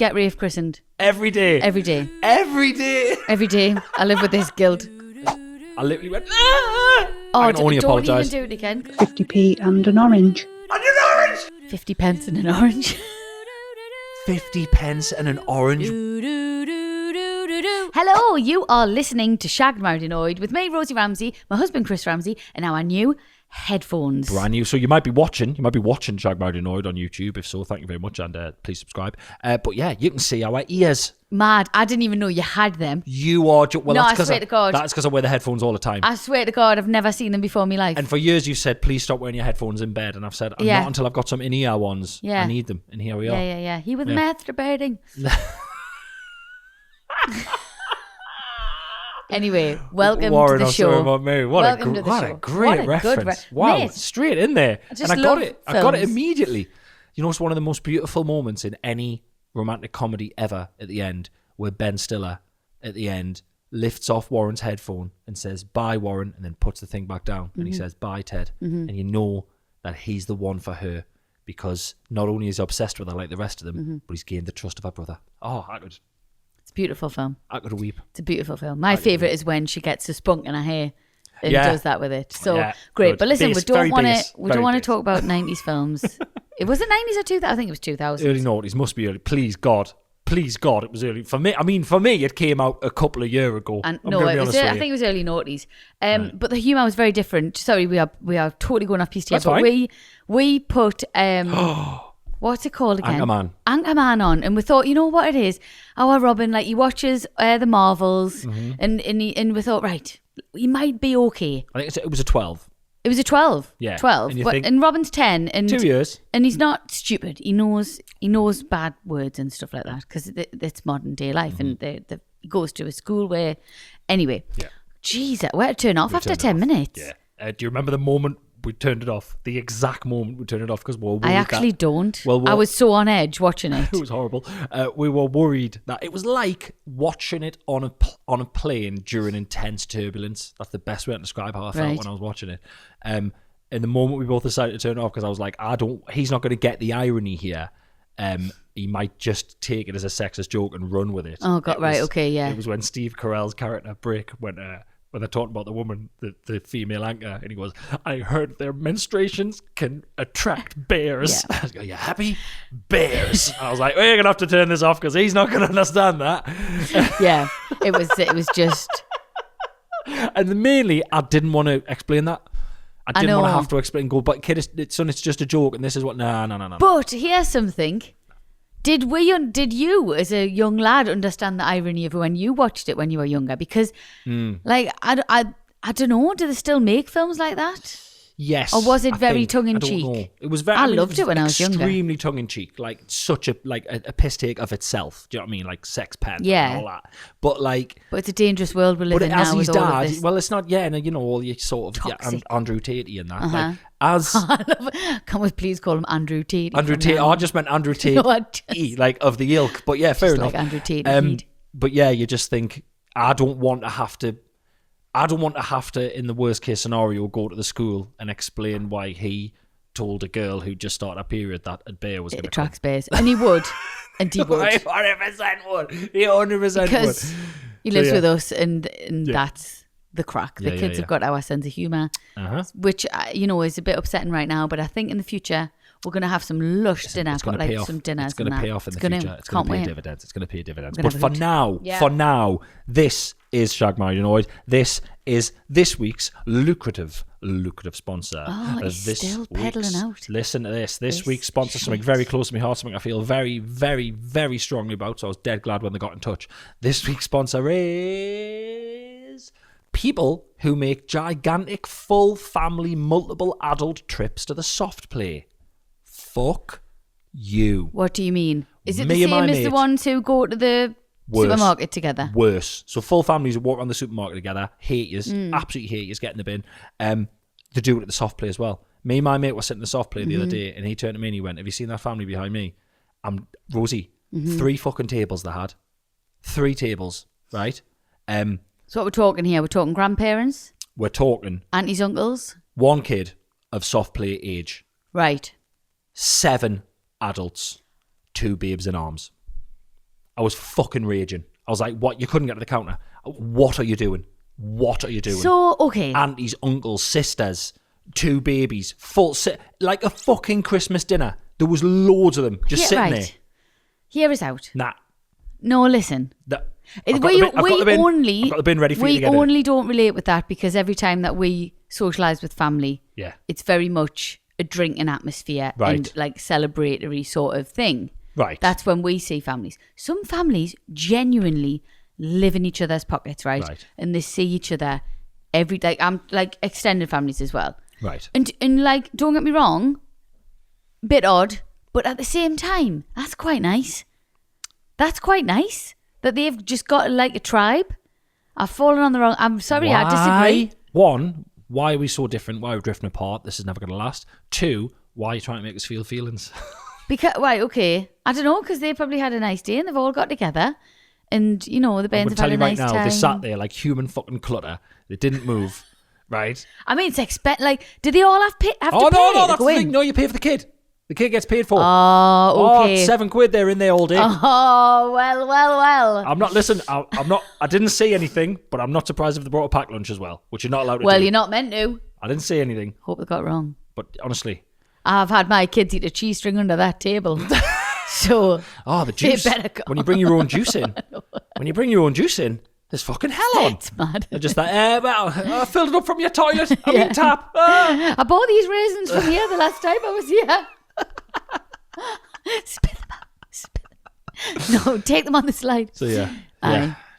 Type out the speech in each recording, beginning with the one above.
get rave christened. Every day. Every day. Every day. Every day. I live with this guilt. I literally went, I can only don't apologise. even do it again. 50p and an orange. And an orange! 50 pence and an orange. 50 pence and an orange. Hello, you are listening to Shagged, Married, Annoyed with me, Rosie Ramsey, my husband Chris Ramsey, and our new headphones. Brand new. So you might be watching Shagged, Married, Annoyed on YouTube. If so, thank you very much, and please subscribe. But yeah, you can see our ears. Mad. I didn't even know you had them. You are... Well, No, that's I swear to God. That's because I wear the headphones all the time. I swear to God, I've never seen them before in my life. And for years you said, please stop wearing your headphones in bed. And I've said, not until I've got some in-ear ones. Yeah. I need them. And here we are. Yeah. He was masturbating. Anyway, welcome Warren, to the show. About me. What a great reference. Wow, Mate, straight in there. I just and I got love it. I got it films. immediately. You know, it's one of the most beautiful moments in any romantic comedy ever at the end, where Ben Stiller at the end lifts off Warren's headphone and says, bye, Warren, and then puts the thing back down. And he says, bye, Ted. And you know that he's the one for her, because not only is he obsessed with her like the rest of them, but he's gained the trust of her brother. Oh, It's a beautiful film. I could weep. It's a beautiful film. My favourite is when she gets the spunk in her hair and Yeah. does that with it. So Yeah, great. good. But listen, Base, very base, we very don't want to base. talk about 90s films. It was it 90s or 2000? I think it was 2000. Early noughties, must be early. Please God, it was early. For me, it came out a couple of years ago. And I'm no, gonna be it was. honest with I you. think it was early noughties. But the humour was very different. Sorry, we are totally going off piece here. That's But fine. we put what's it called again? Anchorman. on, and we thought, you know what it is? Our Robin, like he watches the Marvels, Mm-hmm. and we thought, right, he might be okay. I think it was a 12. It was a 12. Yeah. 12. And you But think- and Robin's 10. And 2 years. And he's not stupid. He knows bad words and stuff like that, because it's modern day life, and he goes to a school where, anyway. Yeah. Jeez, we had to turn off after turned it 10 off. minutes. Yeah. Do you remember the moment we turned it off? The exact moment we turned it off, because we were worried I actually don't. Well, I was so on edge watching it. it was horrible. We were worried that it was like watching it on a plane during intense turbulence. That's the best way to describe how I felt Right. when I was watching it. In the moment we both decided to turn it off, because I was like, he's not going to get the irony here. He might just take it as a sexist joke and run with it. Oh, God, right, okay, yeah. It was when Steve Carell's character Brick when they're talking about the woman, the female anchor, and he goes, I heard their menstruations can attract bears. Yeah. I was going, you happy? Bears. I was like, we're going to have to turn this off, because he's not going to understand that. Yeah, it was just. And mainly, I didn't want to explain that. I didn't want to know. have to explain, kid, it's just a joke, and this is what, no. But here's something. Did you, as a young lad, understand the irony of when you watched it when you were younger? Because, like, I don't know, do they still make films like that? Yes. Or was it I very think. tongue-in-cheek? I don't know. It was very. I loved it when I was younger. Extremely tongue-in-cheek, like such a piss take of itself. Do you know what I mean? Like Sex Pen, Yeah. and all that. But like, But it's a dangerous world we live but in as now his with all of dad, this. well, it's not. Yeah, and you know all your sort of Toxic. Andrew Tatey and that. Uh-huh. Like, as Can we please call him Andrew Tate? Andrew Tate, I just meant Andrew Tate, No, I just- like of the ilk. But yeah, fair Just enough. like Andrew Tate indeed. But yeah, you just think I don't want to have to, in the worst case scenario, go to the school and explain why he told a girl who just started a period that a bear was going It to attracts bears. And he would. And he would. 100% would. He 100% Because would. he lives yeah. with us, and that's the crack. The Yeah, kids yeah. have got our sense of humour, Uh-huh. which, is a bit upsetting right now, but I think in the future we're going to have some lush dinner. It's I've got going to pay off. some dinners. It's going to pay off in the future. It's going Can't to pay wait. dividends. It's going to pay dividends. We're But gonna for have a now, this is Shagged, Married, Annoyed. This is this week's lucrative sponsor. Oh, it's This still peddling week's- out. Listen to this. This This week's sponsor, something shit. very close to my heart, something I feel very, very, very strongly about. So I was dead glad when they got in touch. This week's sponsor is people who make gigantic, full family, multiple adult trips to the soft play. Fuck you. What do you mean? Is it Me the and my same as the mate. ones who go to the Worse. supermarket together? Worse. So full families who walk around the supermarket together, hate yous, Mm. absolutely hate yous, get in the bin. They do it at the soft play as well. Me and my mate were sitting in the soft play the Mm-hmm. other day, and he turned to me and he went, have you seen that family behind me? Rosie, Mm-hmm. 3 fucking tables they had. 3 tables, right? So what we're talking here? We're talking grandparents, We're talking aunties, uncles. 1 kid of soft play age, Right. 7 adults, 2 babes in arms. I was fucking raging. I was like, what? You couldn't get to the counter. What are you doing? What are you doing? So, okay. Aunties, uncles, sisters, 2 babies, like a fucking Christmas dinner. There was loads of them just sitting there. Hear us out. Nah. No, listen. I've got the bin ready for you to get We only don't relate with that because every time that we socialise with family, it's very much a drinking atmosphere and like celebratory sort of thing. Right. That's when we see families. Some families genuinely live in each other's pockets, right? And they see each other I'm like extended families as well. Right. And like, don't get me wrong, bit odd, but at the same time, that's quite nice. That's quite nice that they've just got like a tribe. I've fallen on the wrong. I'm sorry, I disagree. 1, why are we so different? Why are we drifting apart? This is never going to last. 2, why are you trying to make us feel feelings? Because okay, I don't know, because they probably had a nice day and they've all got together, and you know the bands have had a nice time. I'm going to tell you right now, they sat there like human fucking clutter. They didn't move, right? I mean, it's like, did they all have to pay? No, that's the thing. No, you pay for the kid. The kid gets paid for. Oh, okay. £7 they're in there all day. Oh, well. I'm not, listen, I'm not, I didn't say anything, but I'm not surprised if they brought a packed lunch as well, which you're not allowed to do. Well, you're not meant to. I didn't say anything. Hope they got it wrong. But honestly. I've had my kids eat a cheese string under that table. So. Oh, the juice. They better go. When you bring your own juice in. There's fucking hell on. It's mad. They're just like, I filled it up from your toilet. I mean, tap. I bought these raisins from here the last time I was here. Spit them out. No, take them on the slide. So yeah.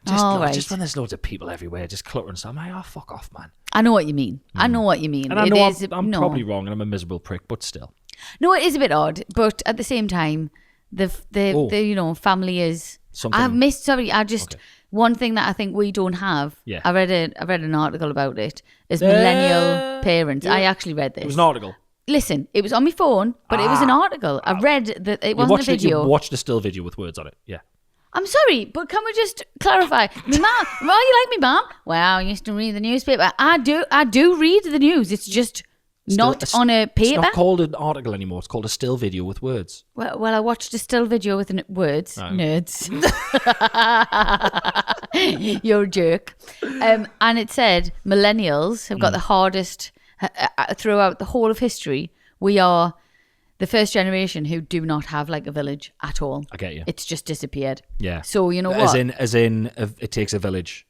Just when there's loads of people everywhere just cluttering stuff, I'm like, oh, fuck off, man. I know what you mean. And I know I'm probably wrong and I'm a miserable prick, but still. No, it is a bit odd, but at the same time, the family is something. One thing that I think we don't have. Yeah. I read an article about it. Is millennial parents. Yeah. I actually read this. It was an article. Listen, it was on my phone, but it was an article. I read that it wasn't a video. You watched a still video with words on it. Yeah. I'm sorry, but can we just clarify? Me mom, well, you like me mom? Well, I used to read the newspaper. I do read the news. It's just not on a paper. It's not called an article anymore. It's called a still video with words. Well, I watched a still video with words. Oh. Nerds. You're a jerk. And it said millennials have got the hardest throughout the whole of history. We are the first generation who do not have like a village at all. I get you. It's just disappeared. Yeah. So you know what? As in, it takes a village.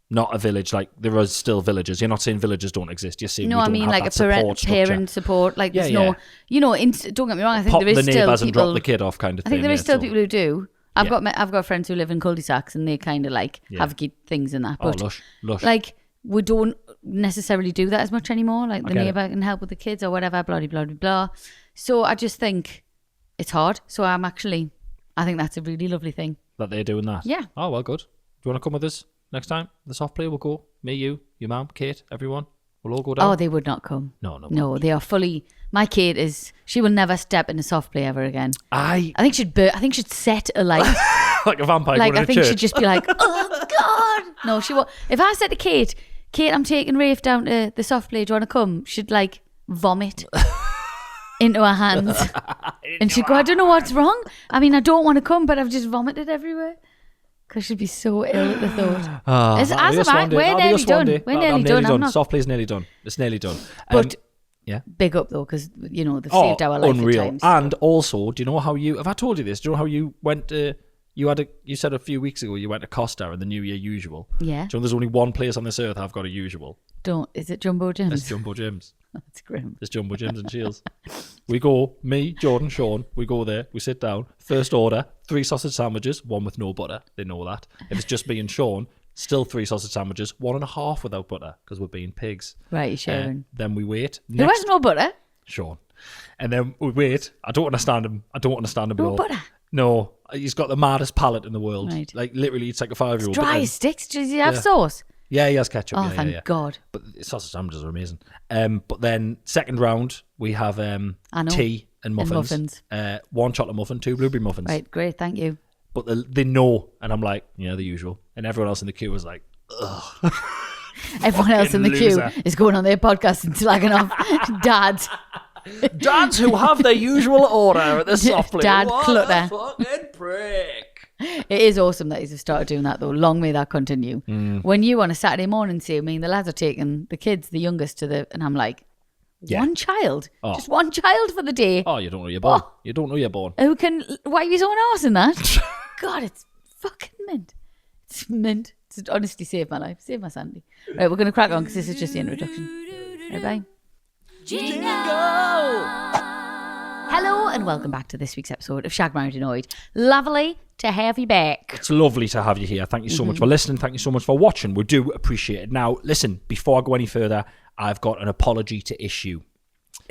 Not a village, like there are still villages. You're not saying villages don't exist. You're saying we don't have like that parent support. Like there's don't get me wrong. I think there is the still neighbours people. And drop the kid off kind of thing. I think there is still people who do. I've got friends who live in cul-de-sacs and they kind of like have things and that. But lush. Like we don't necessarily do that as much anymore. Like the neighbour can help with the kids or whatever. Blah blah blah blah. So I just think it's hard. So I think that's a really lovely thing that they're doing that. Yeah. Oh well, good. Do you want to come with us? Next time, the soft play will go. Me, you, your mum, Kate, everyone. We'll all go down. Oh, they would not come. No, they are fully. My Kate she will never step in a soft play ever again. I think she'd set a light. Like a vampire. Like I think she'd just be like, oh God. No, she won't. If I said to Kate, I'm taking Rafe down to the soft play. Do you want to come? She'd like vomit into her hands, and she'd go, I don't know what's wrong. I mean, I don't want to come, but I've just vomited everywhere. Because she'd be so ill at the thought. We're nearly done. We're nearly done. Soft play's nearly done. It's nearly done. But big up though, because they've saved our life. Unreal. At times, and also, do you know how have I told you this? Do you know how you went to? You said a few weeks ago you went to Costa in the New Year usual. Yeah. Do you know there's only one place on this earth I've got a usual? Is it Jumbo Jim's? It's Jumbo Jim's. That's grim. It's Jumbo Jim's and Shields. We go, me, Jordan, Sean, we go there, we sit down, first order, 3 sausage sandwiches, 1 with no butter. They know that. If it's just me and Sean, still 3 sausage sandwiches, 1.5 without butter, because we're being pigs. Right, you're sharing. Then we wait. Who has no butter? Sean. And then we wait. I don't understand him at no all. Butter? No. He's got the maddest palate in the world. Right. Like, literally, it's like a 5-year-old. Dry as sticks. Does he have sauce? Yeah, he has ketchup. Oh, thank God. But sausage sandwiches are amazing. But then, second round, we have tea and muffins. 1 chocolate muffin, 2 blueberry muffins. Right, great, thank you. But they know, and I'm like, the usual. And everyone else in the queue was like, ugh. Everyone else in the queue is going on their podcast and slagging off dads. Dads who have their usual order at the soft play. Dad what clutter. a fucking prick. It is awesome that he's started doing that though. Long may that continue. When you on a Saturday morning say, me and the lads are taking the kids, the youngest and I'm like, one child? Oh. Just one child for the day? Oh, you don't know you're born. You don't know you're born. Who can wipe his own arse in that? God, it's fucking mint. It's mint. It's honestly saved my life. Saved my sanity. Right, we're going to crack on because this is just the introduction. Right, bye. Jingle! Hello and welcome back to this week's episode of Shagged, Married, Annoyed. Lovely to have you back. It's lovely to have you here. Thank you so much for listening. Thank you so much for watching. We do appreciate it. Now, listen, before I go any further, I've got an apology to issue.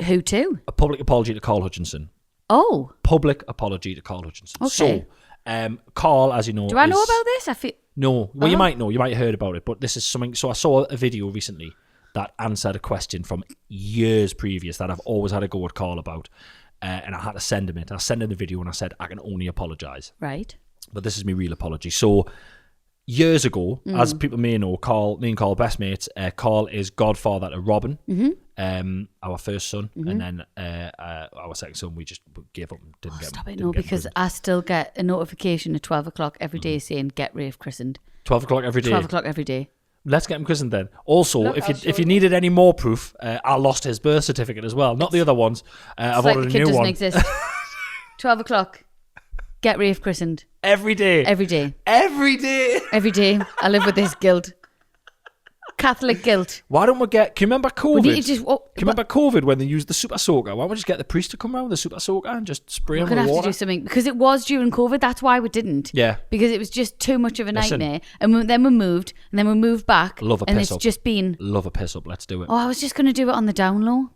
Who to? A public apology to Carl Hutchinson. Oh. Public apology to Carl Hutchinson. Okay. So, Carl, as you know... Do I know about this? I feel... No. Well, you might know. You might have heard about it. But this is something... So I saw a video recently that answered a question from years previous that I've always had a go at Carl about. And I had to send him it. I sent him the video and I said, I can only apologise. Right. But this is my real apology. So... Years ago, as people may know, me and Carl are best mates. Carl is godfather to Robin, our first son, and then our second son, we just gave up and didn't get him. Stop it, no, because I still get a notification at 12 o'clock every day saying, get Rafe christened. 12 o'clock every day? 12 o'clock every day. Let's get him christened then. Also, Look, if you needed any more proof, I lost his birth certificate as well. Not the other ones. I've ordered a new one. The kid doesn't exist. 12 o'clock, get Rafe christened. Every day. Every day. Every day. Every day. I live with this guilt. Catholic guilt. Why don't we get... Can you remember COVID? Can you remember COVID when they used the super soaker? Why don't we just get the priest to come around with the super soaker and just spray him with water? We're going to have to do something. Because it was during COVID. That's why we didn't. Yeah. Because it was just too much of a nightmare. And then we moved. And then we moved back. Love a piss and it's up. just been... Love a piss up. Let's do it. Oh, I was just going to do it on the down low.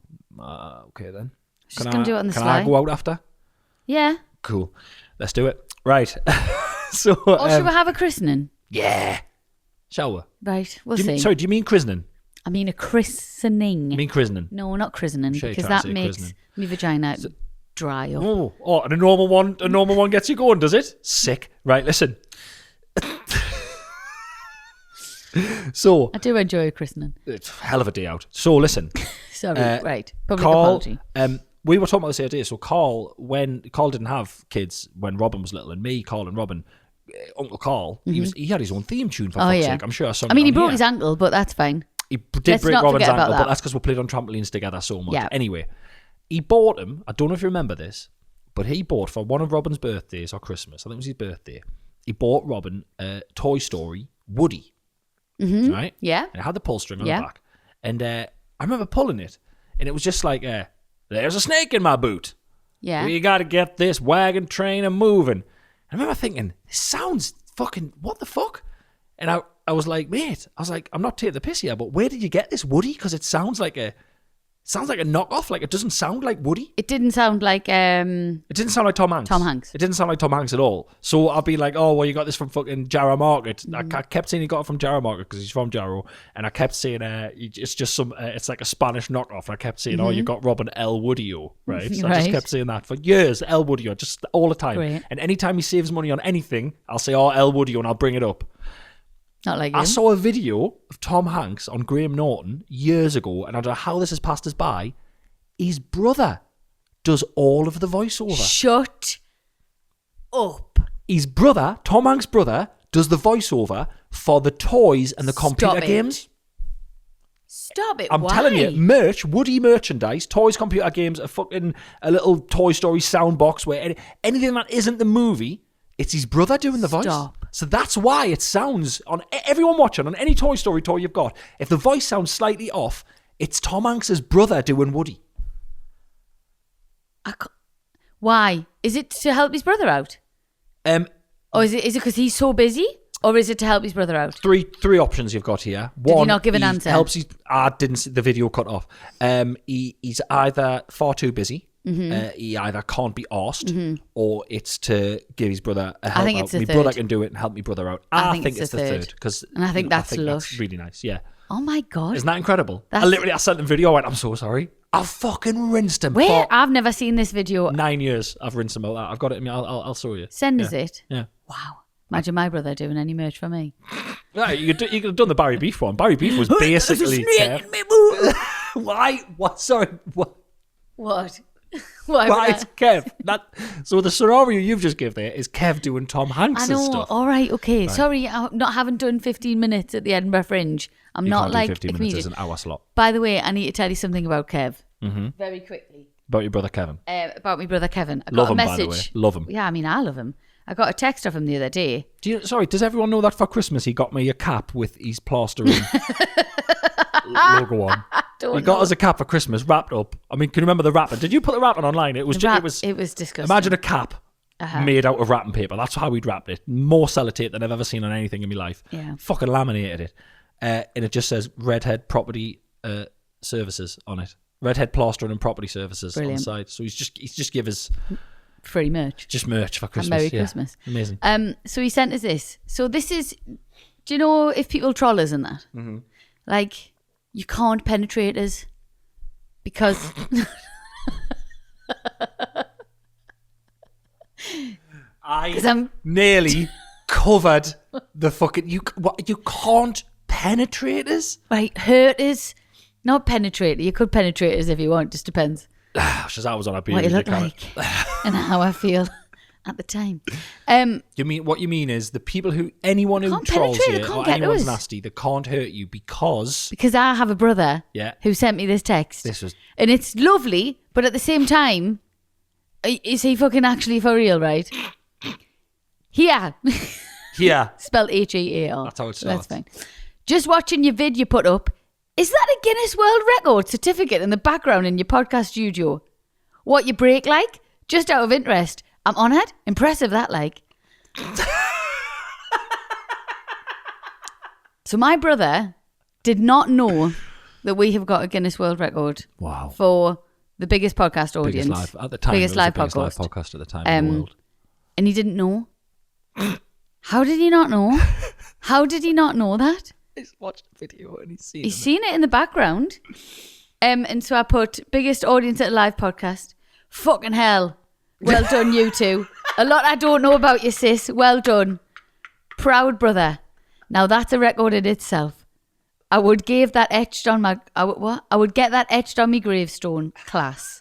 Okay then. Just going to do it on the Can slide. I go out after? Yeah. Cool. Let's do it. Right. So, or should we have a christening? Yeah. Shall we? Right. We'll see. Sorry, do you mean christening? I mean a christening. You mean christening? No, not christening. Sure, because that makes my vagina dry up. Oh, and a normal one gets you going, does it? Sick. Right, listen. So I do enjoy a christening. It's a hell of a day out. So listen. Sorry, right. Public Carl, apology. We were talking about this the other day. So Carl didn't have kids when Robin was little, and me, Carl and Robin, Uncle Carl, he had his own theme tune for fuck's sake. I'm sure I sung he it on broke here. his ankle, but that's fine. He did break Robin's ankle, that. but that's because we played on trampolines together so much. Yeah. Anyway, he bought him, I don't know if you remember this, but he bought for one of Robin's birthdays or Christmas, I think it was his birthday, he bought Robin a Toy Story Woody. Mm-hmm. Right? Yeah. And it had the pull string on the back. And I remember pulling it, and it was just like, there's a snake in my boot. Yeah. You got to get this wagon train a moving. I remember thinking, this sounds fucking, what the fuck? And I was like, mate, I'm not taking the piss here, but where did you get this Woody? Because it sounds like a knockoff. Like, it doesn't sound like Woody. It didn't sound like... It didn't sound like Tom Hanks. It didn't sound like Tom Hanks at all. So I'll be like, oh, well, you got this from fucking Jarrow Market. I kept saying he got it from Jarrow Market because he's from Jarrow. And I kept saying it's just it's like a Spanish knockoff. And I kept saying, oh, you got Robin El Woodio, right? So I just kept saying that for years, El Woodio, just all the time. Great. And anytime he saves money on anything, I'll say, oh, El Woodio, and I'll bring it up. Not like him. I saw a video of Tom Hanks on Graham Norton years ago, and I don't know how this has passed us by. His brother does all of the voiceover. Shut up. His brother, Tom Hanks' brother, does the voiceover for the toys and the computer games. Stop it. I'm telling you, Woody merchandise, toys, computer games, a little Toy Story sound box where anything that isn't the movie, it's his brother doing the voice. So that's why it sounds, on everyone watching, on any Toy Story toy you've got, if the voice sounds slightly off, it's Tom Hanks' brother doing Woody. Why? Is it to help his brother out? Or is it because he's so busy? Or is it to help his brother out? Three options you've got here. Did he not give an answer? I didn't see the video cut off. He's either far too busy. Mm-hmm. He either can't be arsed, or it's to give his brother a help. I think out. It's the my third. brother can do it and help my brother out. I think it's the third. And I think that's lush. That's really nice, yeah. Oh my God. Isn't that incredible? I sent him video, I went, I'm so sorry. I've fucking rinsed him. Where? I've never seen this video. 9 years I've rinsed him out. I've got it. I'll show you. Send us it. Yeah. Wow. Imagine my brother doing any merch for me. Yeah, you could have done the Barry Beef one. Barry Beef was basically... There's a snake in my boot. Why? What? Sorry. What? What? Why Well, would it's Kev. So the scenario you've just given there is Kev doing Tom Hanks' I know. stuff. All right, okay. Sorry, I haven't done 15 minutes at the Edinburgh Fringe. I'm You not can't like do 15 a minutes comedian. as an hour slot. By the way, I need to tell you something about Kev. Very quickly. About your brother Kevin. About my brother Kevin. I got Love a him, message. by the way. Love him. Yeah, I mean, I love him. I got a text off him the other day. Does everyone know that for Christmas he got me a cap with his plastering logo on? He got us a cap for Christmas, wrapped up. I mean, can you remember the wrapping? Did you put the wrapping online? It was disgusting. Imagine a cap made out of wrapping paper. That's how we'd wrapped it. More sellotape than I've ever seen on anything in my life. Yeah. Fucking laminated it. And it just says Redhead Property Services on it. Redhead Plastering and Property Services on the side. So he's just give us free merch. Just merch for Christmas. Merry Christmas. Amazing. So he sent us this. So this is, do you know if people troll us and that? Mm-hmm. Like, you can't penetrate us because... I'm nearly covered the fucking... You can't penetrate us? Right, hurt us. Not penetrate. You could penetrate us if you want. Just depends. Shazza was on a period. What you look like and how I feel at the time. What you mean is the people anyone who trolls you or anyone's nasty, they can't hurt you because I have a brother who sent me this text. And it's lovely, but at the same time, is he fucking actually for real, right? Here. Spelled Hear. That's how it starts. That's fine. Just watching your vid you put up. Is that a Guinness World Record certificate in the background in your podcast studio? What you break like? Just out of interest. I'm honoured. Impressive that like. So my brother did not know that we have got a Guinness World Record. Wow. For the biggest podcast audience. Biggest live at the time. Biggest live podcast at the time in the world. And he didn't know. How did he not know? How did he not know that? He's watched the video and he's seen it in the background. And so I put biggest audience at a live podcast. Fucking hell. Well done, you two. A lot I don't know about you, sis. Well done. Proud brother. Now that's a record in itself. I would give that etched on my... I would get that etched on my gravestone. Class.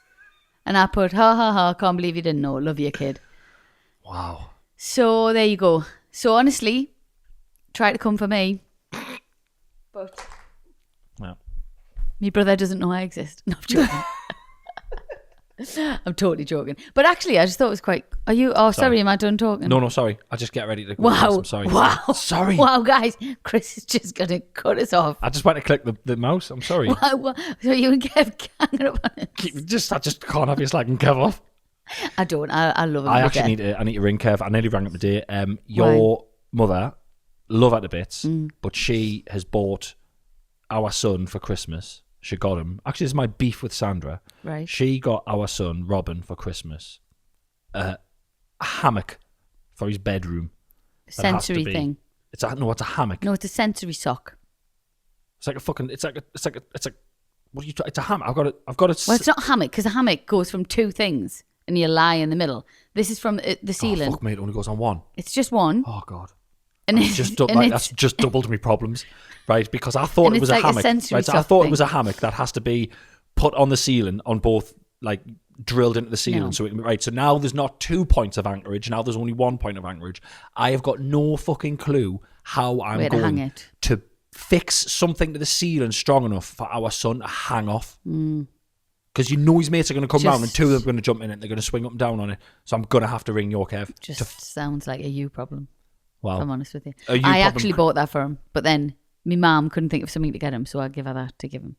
And I put, ha ha ha, can't believe you didn't know. Love you, kid. Wow. So there you go. So honestly, try to come for me. But my brother doesn't know I exist. No, I'm joking. I'm totally joking. But actually, I just thought it was quite... Are you... Oh, sorry, am I done talking? No, sorry. I just get ready to go. Wow. I'm sorry. Wow. Sorry. Wow, guys. Chris is just going to cut us off. I just went to click the mouse. I'm sorry. Wow. So you and Kev hanging up on it. I just can't have you slagging Kev off. I don't. I love him. I actually need to ring Kev. I nearly rang up today. Your mother, love her to bits, but she has bought our son for Christmas. She got him. Actually, this is my beef with Sandra. Right. She got our son, Robin, for Christmas. A hammock for his bedroom. Sensory thing. It's a hammock. No, it's a sensory sock. It's like a fucking. It's like. What are you? It's a hammock. I've got it. Well, it's not a hammock because a hammock goes from two things, and you lie in the middle. This is from the ceiling. Oh, fuck, mate, it only goes on one. It's just one. Oh God. And that's just doubled my problems, right? Because I thought it was a hammock. Right? So I thought it was a hammock that has to be put on the ceiling on both, like drilled into the ceiling. No. So so now there's not 2 points of anchorage. Now there's only 1 point of anchorage. I have got no fucking clue how I'm going to fix something to the ceiling strong enough for our son to hang off. Because you know his mates are going to come round and two of them are going to jump in it and they're going to swing up and down on it. So I'm going to have to ring your Kev. Sounds like a you problem. Well, if I'm honest with you. I actually bought that for him, but then my mum couldn't think of something to get him, so I'd give her that to give him.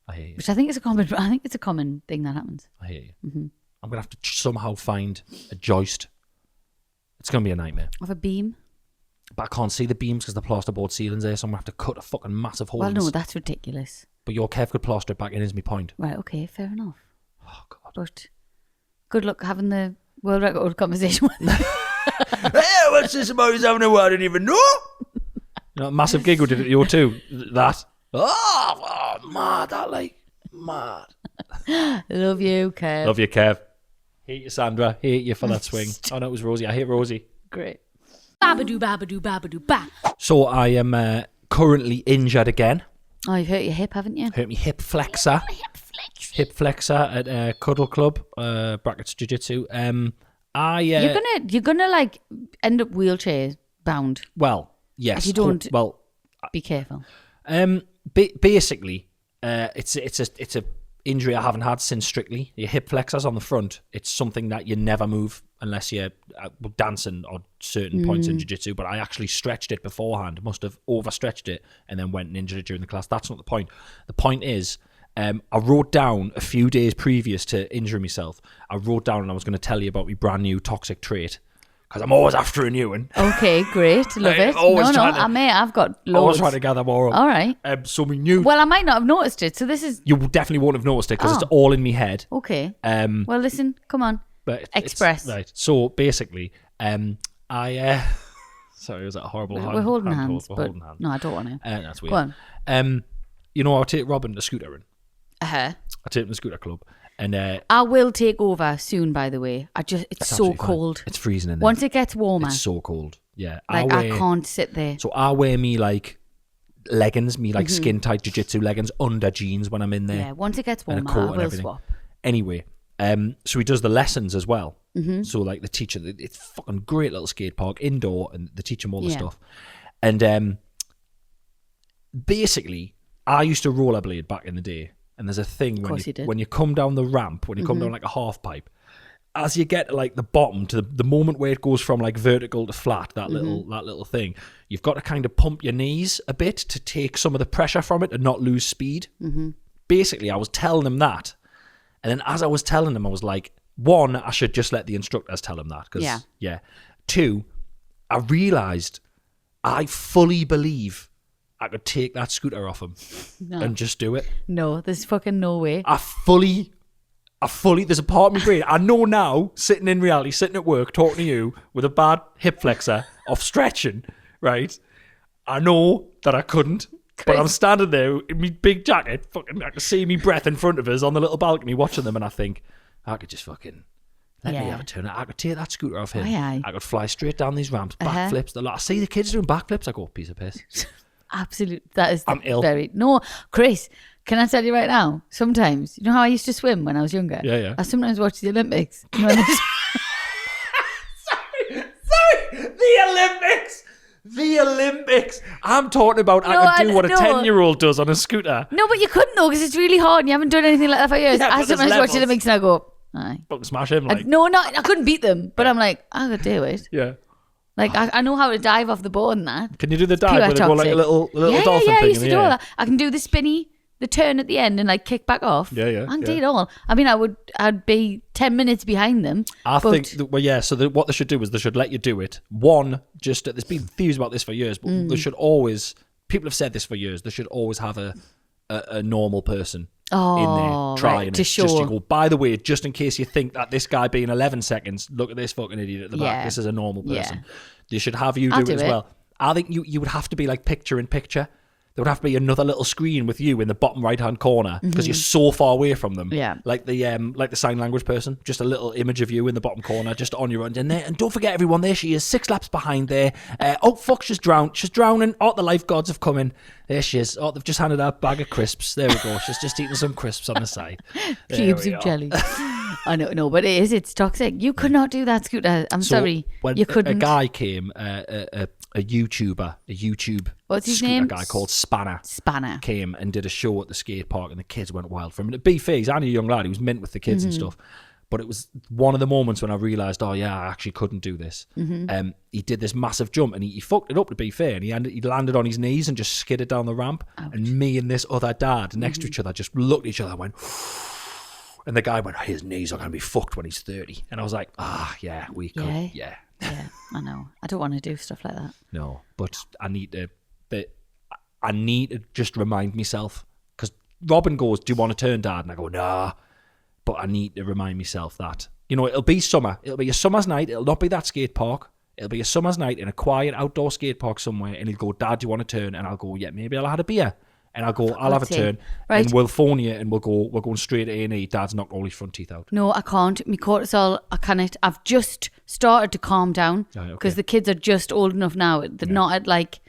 I hear you. Which I think is a common thing that happens. I hear you. Mm-hmm. I'm going to have to somehow find a joist. It's going to be a nightmare. Of a beam? But I can't see the beams because the plasterboard ceiling's there, so I'm going to have to cut a fucking massive hole. Well, no, that's ridiculous. But your Kev could plaster it back in, is my point. Right, okay, fair enough. Oh, God. But good luck having the world record conversation with him. Hey, what's this about? He's having a word I didn't even know. Massive giggle did it to you too. That. Oh, mad. That like, mad. Love you, Kev. Love you, Kev. Hate you, Sandra. Hate you for that swing. Oh, no, it was Rosie. I hate Rosie. Great. Babadoo, babadoo, babadoo, ba. So I am currently injured again. Oh, you've hurt your hip, haven't you? Hurt me hip flexor. hip flexor at Cuddle Club, brackets jiu-jitsu. You're gonna like end up wheelchair bound. Well, yes. If you don't well, be careful. Basically, it's a injury I haven't had since Strictly. Your hip flexors on the front. It's something that you never move unless you're dancing or certain points in jiu-jitsu. But I actually stretched it beforehand. Must have overstretched it and then went and injured it during the class. That's not the point. The point is, I wrote down a few days previous to injuring myself. I wrote down and I was going to tell you about my brand new toxic trait. Because I'm always after a new one. Okay, great. Love it. I've got loads. Always trying to gather more up. All right. So we knew... Well, I might not have noticed it, so this is... You definitely won't have noticed it because it's all in my head. Okay. Well, listen, come on. But Express. Right. So, basically, Sorry, was that a horrible hand? We're holding hands. Holding hands. No, I don't want to. That's weird. Go on. You know, I'll take Robin to scootering. Uh-huh. I take him to scooter club. And I will take over soon, by the way. It's so cold. Fine. It's freezing in there. Once it gets warmer. It's so cold. Yeah. I can't sit there. So I wear me like leggings, skin tight jiu-jitsu leggings under jeans when I'm in there. Yeah, once it gets warmer, I will swap. Anyway, so he does the lessons as well. Mm-hmm. So like the teacher, it's fucking great little skate park, indoor, and they teach him all the stuff. And basically, I used to rollerblade back in the day. And there's a thing when you come down the ramp, when you come down like a half pipe, as you get to like the bottom to the moment where it goes from like vertical to flat, that little thing, you've got to kind of pump your knees a bit to take some of the pressure from it and not lose speed. Mm-hmm. Basically, I was telling him that, and then as I was telling him, I was like, one, I should just let the instructors tell him that because Two, I realised I fully believe I could take that scooter off him and just do it. No, there's fucking no way. I fully, there's a part of my brain. I know now, sitting in reality, sitting at work, talking to you with a bad hip flexor of stretching, right? I know that I couldn't, but I'm standing there in my big jacket, fucking, I can see me breath in front of us on the little balcony watching them, and I think, I could just fucking let me have a turn. I could take that scooter off him. I could fly straight down these ramps, backflips. I see the kids doing backflips. I go, piece of piss. Absolutely. That is I'm ill. No, Chris, can I tell you right now? Sometimes, you know how I used to swim when I was younger? Yeah. I sometimes watch the Olympics. You know, Sorry. The Olympics. I'm talking about I could do what a 10-year-old does on a scooter. No, but you couldn't though because it's really hard and you haven't done anything like that for years. Yeah, I sometimes watch the Olympics and I go, aye. Fucking smash him like. I couldn't beat them, but I'm like, I could do it. Yeah. Like, I know how to dive off the board and that. Can you do the dive where they go like a little dolphin thing? I used to do all that. I can do the spinny, the turn at the end and like kick back off. Yeah. I can do it all. I mean, I'd be 10 minutes behind them. Think, so what they should do is they should let you do it. One, there's been theories about this for years, but they should always, people have said this for years, they should always have a normal person in there trying to show. Just to go, by the way, just in case you think that this guy being 11 seconds, look at this fucking idiot at the back. This is a normal person. Yeah. They should have you do it as well. I think you would have to be like picture in picture. There would have to be another little screen with you in the bottom right hand corner because you're so far away from them. Yeah. Like the sign language person, just a little image of you in the bottom corner, just on your own in there. And don't forget everyone, there she is, 6 laps behind there. Oh fuck, she's drowned. She's drowning. Oh, the lifeguards have come in. There she is. Oh, they've just handed her a bag of crisps. There we go. She's just eating some crisps on the side. Cubes of jelly. I know, no, but it's toxic. You could not do that, Scooter. I'm sorry. When you couldn't. A guy came, a YouTube What's his scooter name? guy called Spanner came and did a show at the skate park and the kids went wild for him. And to be fair, he's only a young lad. He was mint with the kids and stuff. But it was one of the moments when I realised, I actually couldn't do this. He did this massive jump and he fucked it up, to be fair. And he landed on his knees and just skidded down the ramp. Ouch. And me and this other dad next to each other just looked at each other and went... And the guy went, his knees are going to be fucked when he's 30. And I was like, yeah, we could. Yeah, I know. I don't want to do stuff like that. No, but I need to just remind myself. Because Robin goes, do you want to turn, Dad? And I go, nah. But I need to remind myself that, it'll be summer. It'll be a summer's night. It'll not be that skate park. It'll be a summer's night in a quiet outdoor skate park somewhere. And he'll go, Dad, do you want to turn? And I'll go, yeah, maybe I'll have a beer. And I'll go, I'll have a turn. Right. And we'll phone you and we're going straight to A&E. Dad's knocked all his front teeth out. No, I can't. My cortisol, I can't. I've just started to calm down because the kids are just old enough now. They're not at like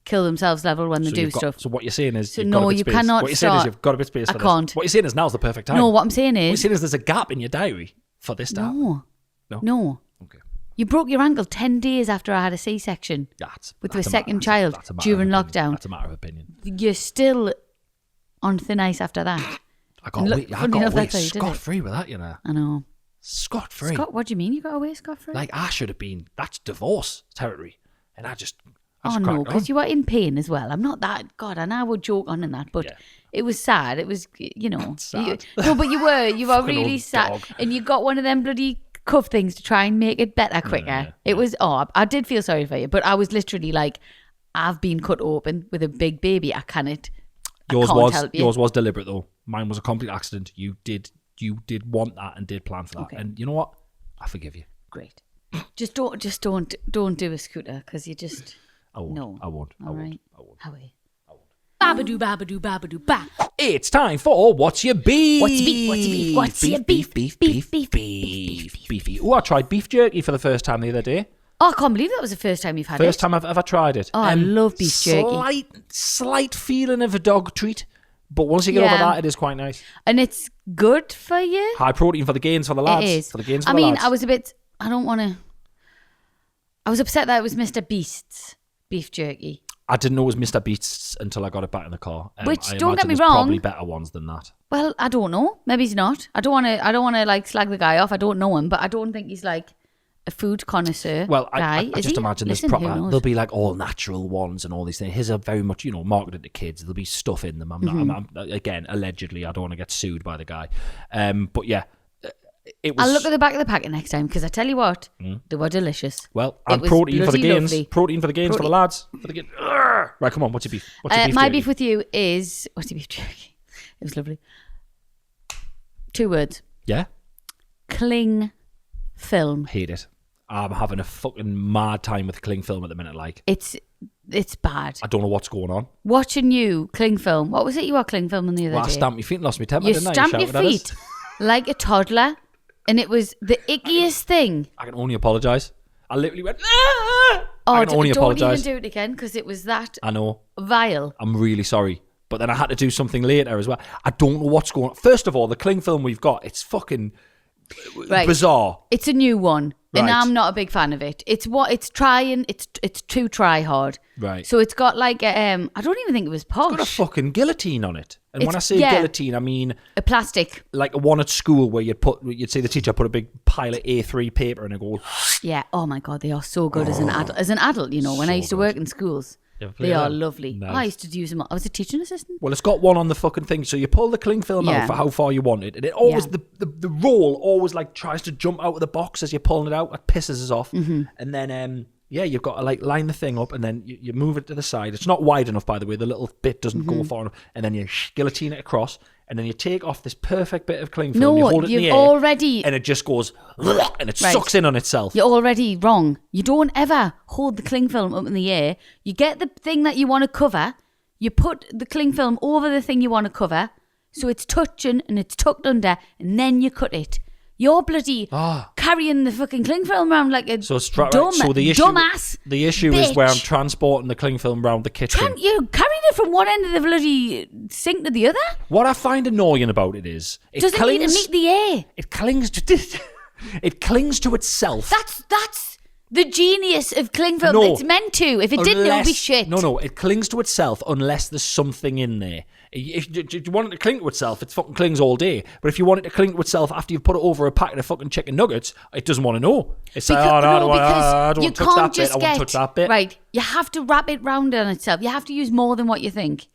kill themselves level when they do stuff. So what you're saying is, So you've no, got a bit you space. cannot What you're saying is start- you've got a bit of space I for can't. this. What you're saying is now's the perfect time. No, what I'm saying What you're is, saying is there's a gap in your diary for this to happen. no. Okay. You broke your ankle 10 days after I had a C-section with a second child during lockdown. That's a matter of opinion. You're still on thin ice after that. I got away that's how you did it. scot-free with that, you know. I know. Scot-free. What do you mean you got away scot-free? Like, I should have been, that's divorce territory. And I just Oh cracked no, on. because you were in pain as well. I'm not that. God, and I would joke on and that, but Yeah. it was sad. It was, you know. Sad. No, but you were Fucking really old sad, dog. and you got one of them bloody cuff things to try and make it better quicker. Yeah. It was. Oh, I did feel sorry for you, but I was literally like, I've been cut open with a big baby. I can't help you. Yours was deliberate though. Mine was a complete accident. You did want that and did plan for that. Okay. And you know what? I forgive you. Great. Just don't do a scooter because you just. I won't. No. I won't. I All won't. right. I won't. Howie. Babadoo, babadoo, babadoo, ba. It's time for What's Your Beef? What's your beef? What's your beef? What's your beef? Beef. Beefy. Oh, I tried beef jerky for the first time the other day. Oh, I can't believe that was the first time you've had it. First time I've ever tried it. Oh, I love beef jerky. Slight feeling of a dog treat, but once you get over that, it is quite nice. And it's good for you. High protein for the gains for the lads. It is. For the gains for I the mean, lads. I was upset that it was Mr. Beast's beef jerky. I didn't know it was Mr. Beast's until I got it back in the car. Which, I don't get imagine me there's wrong. probably better ones than that. Well, I don't know. Maybe he's not. I don't want to like slag the guy off. I don't know him, but I don't think he's like a food connoisseur. Well, guy. I just imagine Listen, there's who proper. knows? There'll be like all natural ones and all these things. His are very much, marketed to kids. There'll be stuff in them. I'm not. I'm, again, allegedly, I don't want to get sued by the guy. But yeah, it was. I'll look at the back of the packet next time because I tell you what, they were delicious. Well, It and was protein for the bloody gains. lovely. Protein for the gains for the lads. For the right, come on. What's your beef? What's your beef? My jerky? beef with you is what's your beef jerky? It was lovely. 2 words. Yeah, Cling film. hate it. I'm having a fucking mad time with cling film at the minute. Like, It's bad. I don't know what's going on. Watching you cling film. What was it you were cling filming the other Well, I day? stamped my feet and lost my temper. You didn't I? stamped your shouted at us. feet like a toddler, and it was the ickiest thing. I can only apologise. I literally went. Oh, I can only don't apologise. even do it again because it was that I know. vile. I'm really sorry. But then I had to do something later as well. I don't know what's going on. First of all, the cling film we've got, it's fucking Right. bizarre. It's a new one, and Right. I'm not a big fan of it. It's too try hard. Right. So it's got like I don't even think it was posh. It's got a fucking guillotine on it. And when I It's- say yeah. guillotine, I mean A plastic. like a one at school where you'd see the teacher put a big pile of A3 paper and it goes, Yeah. Oh my god, they are so good as an adult. When I So used to work in schools, You ever play they are them? lovely. Nice. Oh, I used to use them. I was a teaching assistant. well, it's got one on the fucking thing. So you pull the cling film Yeah. out for how far you want it. And it always, Yeah. the roll always like tries to jump out of the box as you're pulling it out. It pisses us off. Mm-hmm. And then, you've got to like line the thing up and then you move it to the side. It's not wide enough, by the way. The little bit doesn't Mm-hmm. go far enough. And then you guillotine it across. And then you take off this perfect bit of cling film. You No, hold it in the you've air, already. and it just goes, and it Right. sucks in on itself. You're already wrong. You don't ever hold the cling film up in the air. You get the thing that you want to cover. You put the cling film over the thing you want to cover, so it's touching and it's tucked under, and then you cut it. You're bloody carrying the fucking cling film around like a So it's dumb, so the issue, dumbass. The issue is where I'm bitch. transporting the cling film around the kitchen. You're carrying it from one end of the bloody sink to the other. What I find annoying about it is it Doesn't clings. need to meet the air. It clings to it clings to itself. That's the genius of cling film. No. It's meant to. If it didn't, it would be shit. No, it clings to itself unless there's something in there. If you want it to cling to itself, it fucking clings all day. But if you want it to cling to itself after you've put it over a packet of fucking chicken nuggets, it doesn't want to know. It's like, I don't want to touch that bit. I won't touch that bit. Right, you have to wrap it round on itself. You have to use more than what you think.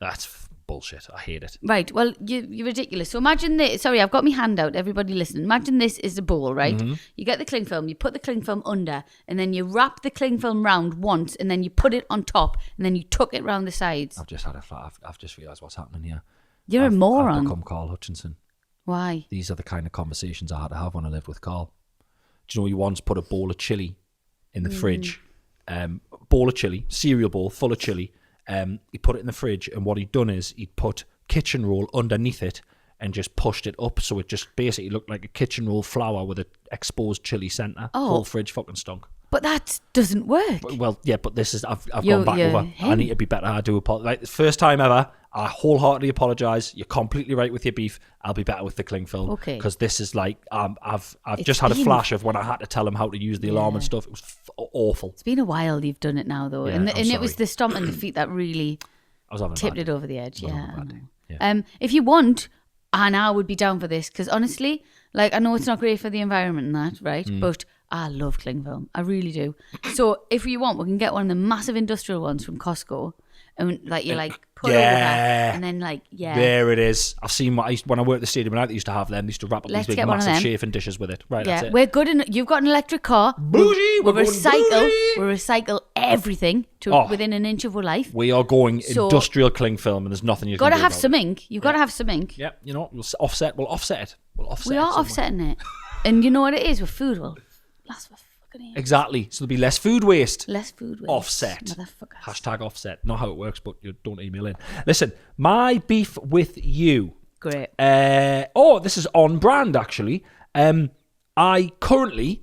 That's bullshit. I hate it. Right, well, you're ridiculous. So imagine this. Sorry, I've got my hand out. Everybody listen. Imagine this is a bowl, right? Mm-hmm. You get the cling film, you put the cling film under, and then you wrap the cling film round once, and then you put it on top, and then you tuck it round the sides. I've just had a flat. I've just realised what's happening here. You're a moron. I've become Carl Hutchinson. Why? These are the kind of conversations I had to have when I lived with Carl. Do you know you once put a bowl of chili in the fridge? Bowl of chili, cereal bowl full of chili. He put it in the fridge, and what he'd done is he'd put kitchen roll underneath it and just pushed it up, so it just basically looked like a kitchen roll flour with an exposed chili centre. Oh. Whole fridge fucking stunk. But that doesn't work. Well, yeah, but this is I've You're- gone back you're over. I him. need to be better. I do apologize. Like, first time ever, I wholeheartedly apologise. You're completely right with your beef. I'll be better with the cling film. Okay. Because this is like I've It's just had a been- flash of when I had to tell him how to use the alarm and Yeah. stuff. It was awful. It's been a while you've done it now, though. Yeah, and I'm it was sorry. the stomp and the feet that really I was having a tipped bad it over the edge. I was Yeah. having a I bad know. day. Yeah. If you want, and I would be down for this, because honestly, like, I know it's not great for the environment and that, right? Mm. But I love cling film. I really do. So if you want, we can get one of the massive industrial ones from Costco. And like you like put over Yeah. and then like There it is. I've seen when I worked at the Stadium United, they used to have them. They used to wrap up Let's these big get one of massive them. chafing dishes with it. Right, yeah, that's it. we're good. You've got an electric car. Bougie, We we're going recycle. bougie. We recycle everything to Oh. within an inch of our life. We are going So- industrial cling film, and there's nothing you Got can to do have about some it. ink. You've got to have some ink. Yeah, you know, we'll offset it. We'll offset it We are somewhere. offsetting it, and you know what it is with food. Well, last for fucking ages. Exactly. So there'll be less food waste. Less food waste. Offset. Motherfuckers. Hashtag offset. Not how it works, but you don't email in. Listen, my beef with you. Great. This is on brand, actually. I currently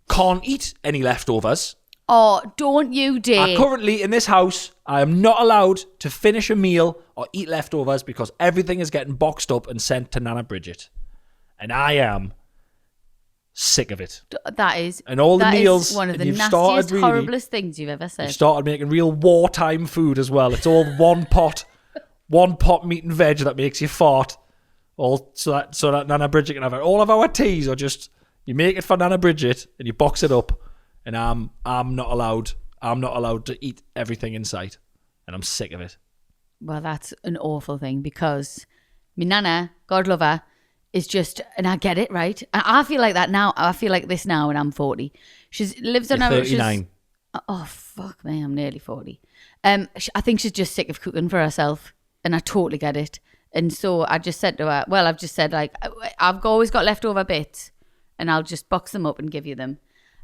can't eat any leftovers. Oh, don't you dare. Currently, in this house, I am not allowed to finish a meal or eat leftovers because everything is getting boxed up and sent to Nana Bridget. And I am sick of it. That is. And all the that is meals, one of and the you've started nastiest, really- horriblest things you've ever We've said. started making real wartime food as well. It's all one pot meat and veg that makes you fart. All so that Nana Bridget can have it. All of our teas are just you make it for Nana Bridget and you box it up, and I'm not allowed. I'm not allowed to eat everything in sight, and I'm sick of it. Well, that's an awful thing because my nana, God love her, is just, and I get it, right? And I feel like that now. I feel like this now when I'm 40. She lives on You're her. 39. Oh, fuck me, I'm nearly 40. I think she's just sick of cooking for herself, and I totally get it. And so I just said to her, well, I've just said, like, I've always got leftover bits, and I'll just box them up and give you them.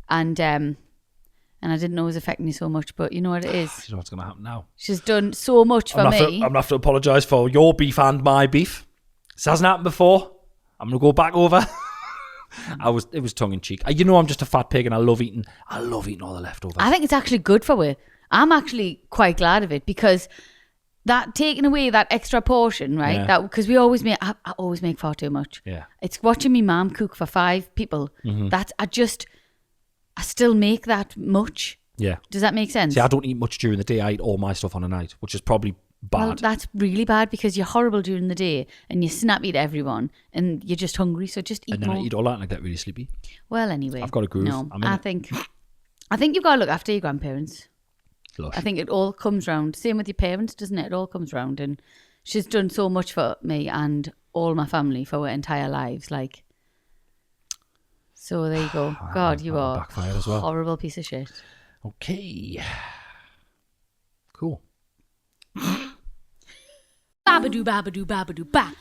And I didn't know it was affecting you so much, but you know what it is? You know what's going to happen now? She's done so much for me. I'm going to have to apologise for your beef and my beef. This hasn't happened before. I'm going to go back over. It was tongue in cheek. You know, I'm just a fat pig, and I love eating all the leftovers. I think it's actually good for her. I'm actually quite glad of it because that taking away that extra portion, right? Yeah. That because we always make, I always make far too much. Yeah. It's watching me mum cook for 5 people. That's I still make that much. Yeah. Does that make sense? See, I don't eat much during the day. I eat all my stuff on a night, which is probably bad. Well, that's really bad because you're horrible during the day and you snappy to everyone and you're just hungry. So just eat and then more. I eat all that and I get really sleepy. Well, anyway, I've got a groove. No, I'm in I it. think you've got to look after your grandparents. Lush. I think it all comes round. Same with your parents, doesn't it? It all comes round. And she's done so much for me and all my family for our entire lives. Like, so there you go. God, you are backfired as a well. horrible piece of shit. Okay. Cool. Babadoo, babadoo, babadoo, ba.